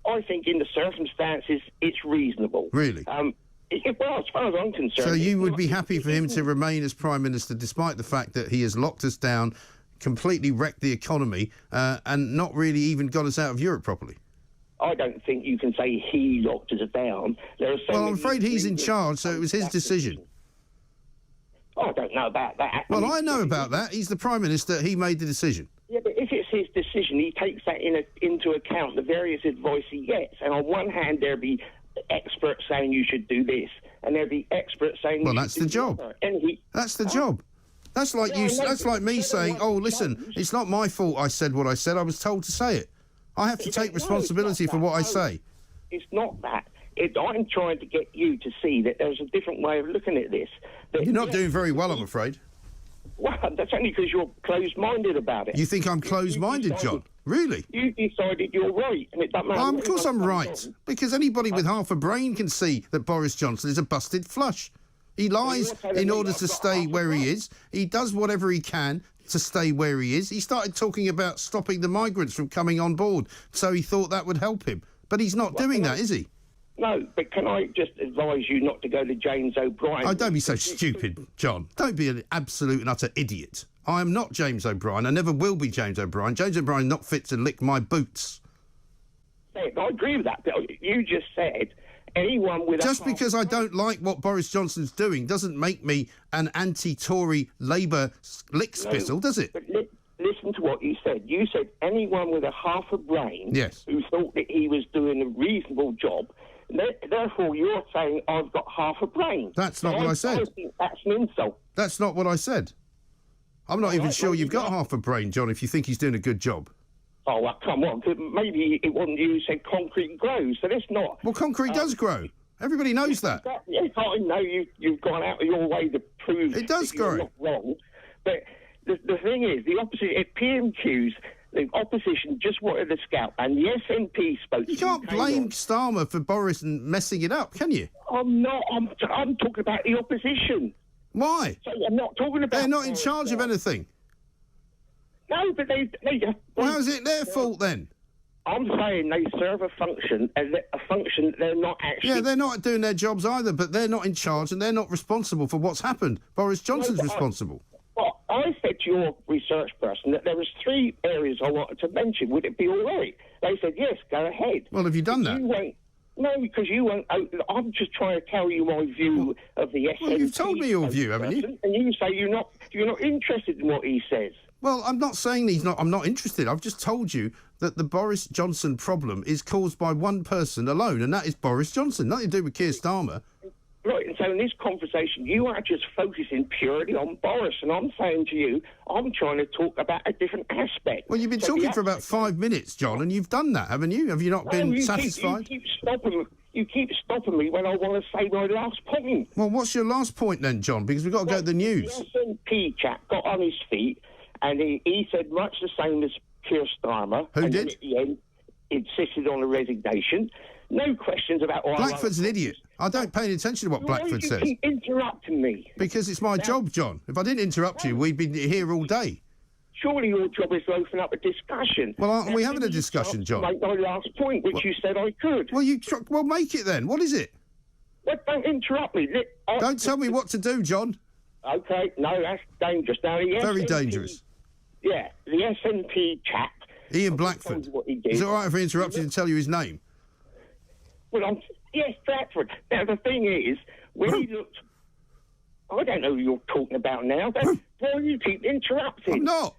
I think in the circumstances, it's reasonable. Really? Well, as far as I'm concerned... So you would be happy for him to remain as Prime Minister despite the fact that he has locked us down, completely wrecked the economy, and not really even got us out of Europe properly? I don't think you can say he locked us down. Well, I'm afraid he's in charge, so it was his decision. I don't know about that. Well, I know about that. He's the Prime Minister. He made the decision. Yeah, but if it's his decision, he takes that into account, the various advice he gets. And on one hand, there'll be experts saying you should do this, and there'll be experts saying... Well, that's the job. That's the job. That's like That's like me saying, oh, listen, it's not my fault I said what I said. I was told to say it. I have to take responsibility for what I say. It's not that. I'm trying to get you to see that there's a different way of looking at this. You're not doing very well, I'm afraid. Well, that's only because you're closed-minded about it. You think I'm closed-minded, John? Really? You decided you're right, and it doesn't matter. Well, of course I'm right, because anybody with half a brain can see that Boris Johnson is a busted flush. He lies in order to stay where he is. He does whatever he can to stay where he is. He started talking about stopping the migrants from coming on board, so he thought that would help him. But he's not doing that, is he? No, but can I just advise you not to go to James O'Brien? Oh, don't be so stupid, John. Don't be an absolute and utter idiot. I am not James O'Brien. I never will be James O'Brien. James O'Brien not fit to lick my boots. I agree with that. You just said anyone with... Just because I don't like what Boris Johnson's doing doesn't make me an anti-Tory Labour lickspittle, does it? But listen to what you said. You said anyone with a half a brain who thought that he was doing a reasonable job... Therefore, you're saying I've got half a brain. That's not what I said. I think that's an insult. That's not what I said. I'm not even sure you've got half a brain, John, if you think he's doing a good job. Oh, well, come on. Maybe it wasn't you who said concrete grows, so that's not... Well, concrete does grow. Everybody knows that. Yes, I know you've gone out of your way to prove it does grow. You're not wrong. But the thing is, the opposite... At PMQs... The opposition just wanted a scalp, and the SNP spoke... You can't blame Starmer for Boris and messing it up, can you? I'm not. I'm talking about the opposition. Why? So I'm not talking about... They're not in charge of anything. No, but they well, how's it their fault, then? I'm saying they serve a function, and a function they're not actually... Yeah, they're not doing their jobs either, but they're not in charge, and they're not responsible for what's happened. Boris Johnson's responsible. Well, I said to your research person that there was 3 areas I wanted to mention. Would it be all right? They said, yes, go ahead. Well, have you done that? No, because you won't... I'm just trying to tell you my view of the SNP. Well, you've told me your view, haven't you? And you say you're not interested in what he says. Well, I'm not saying I'm not interested. I've just told you that the Boris Johnson problem is caused by one person alone, and that is Boris Johnson. Nothing to do with Keir Starmer. Right, and so in this conversation, you are just focusing purely on Boris, and I'm saying to you, I'm trying to talk about a different aspect. Well, you've been talking for about 5 minutes, John, and you've done that, haven't you? Have you not been satisfied? You keep stopping me when I want to say my last point. Well, what's your last point then, John? Because we've got to go to the news. The SNP chap got on his feet, and he said much the same as Keir Starmer. Who and did? At the end, insisted on a resignation. No questions about... Blackford's an idiot. I don't pay any attention to what Blackford says. Why do you keep interrupting me? Because it's my job, John. If I didn't interrupt you, we'd be here all day. Surely your job is to open up a discussion. Well, aren't we having a discussion, John? Make my last point, which you said I could. Well, make it then. What is it? Well, don't interrupt me. Don't tell me what to do, John. OK, no, that's dangerous. Now, very dangerous. Yeah, the SNP chap... Ian Blackford. Is it all right if I interrupt you and tell you his name? Well, yes, Blackford. Now, the thing is, when he looked... I don't know who you're talking about now. Why you keep interrupting? I'm not.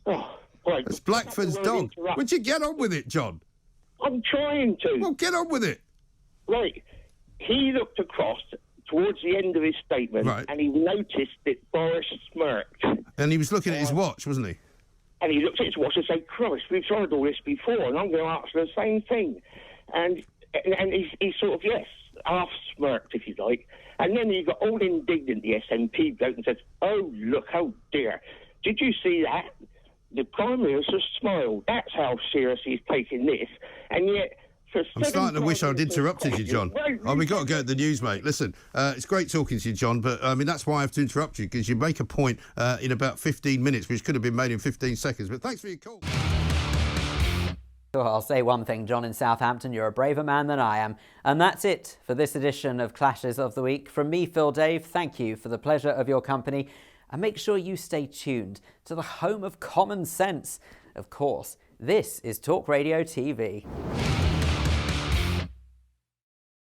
Oh, right. It's Blackford's dog. Would you get on with it, John? I'm trying to. Well, get on with it. Right. He looked across towards the end of his statement, and he noticed that Boris smirked. And he was looking at his watch, wasn't he? And he looked at his watch and said, Christ, we've tried all this before, and I'm going to ask the same thing. And he sort of, yes, half smirked, if you like. And then he got all indignant, the SNP bloke, and said, oh, look, oh, dear. Did you see that? The Prime Minister smiled. That's how serious he's taking this. And yet... I'm starting to wish I'd interrupted you, John. Oh, we've got to go to the news, mate. Listen, it's great talking to you, John, but, I mean, that's why I have to interrupt you, because you make a point in about 15 minutes, which could have been made in 15 seconds. But thanks for your call. Well, I'll say one thing, John in Southampton, you're a braver man than I am. And that's it for this edition of Clashes of the Week. From me, Phil Dave, thank you for the pleasure of your company. And make sure you stay tuned to the home of common sense. Of course, this is Talk Radio TV.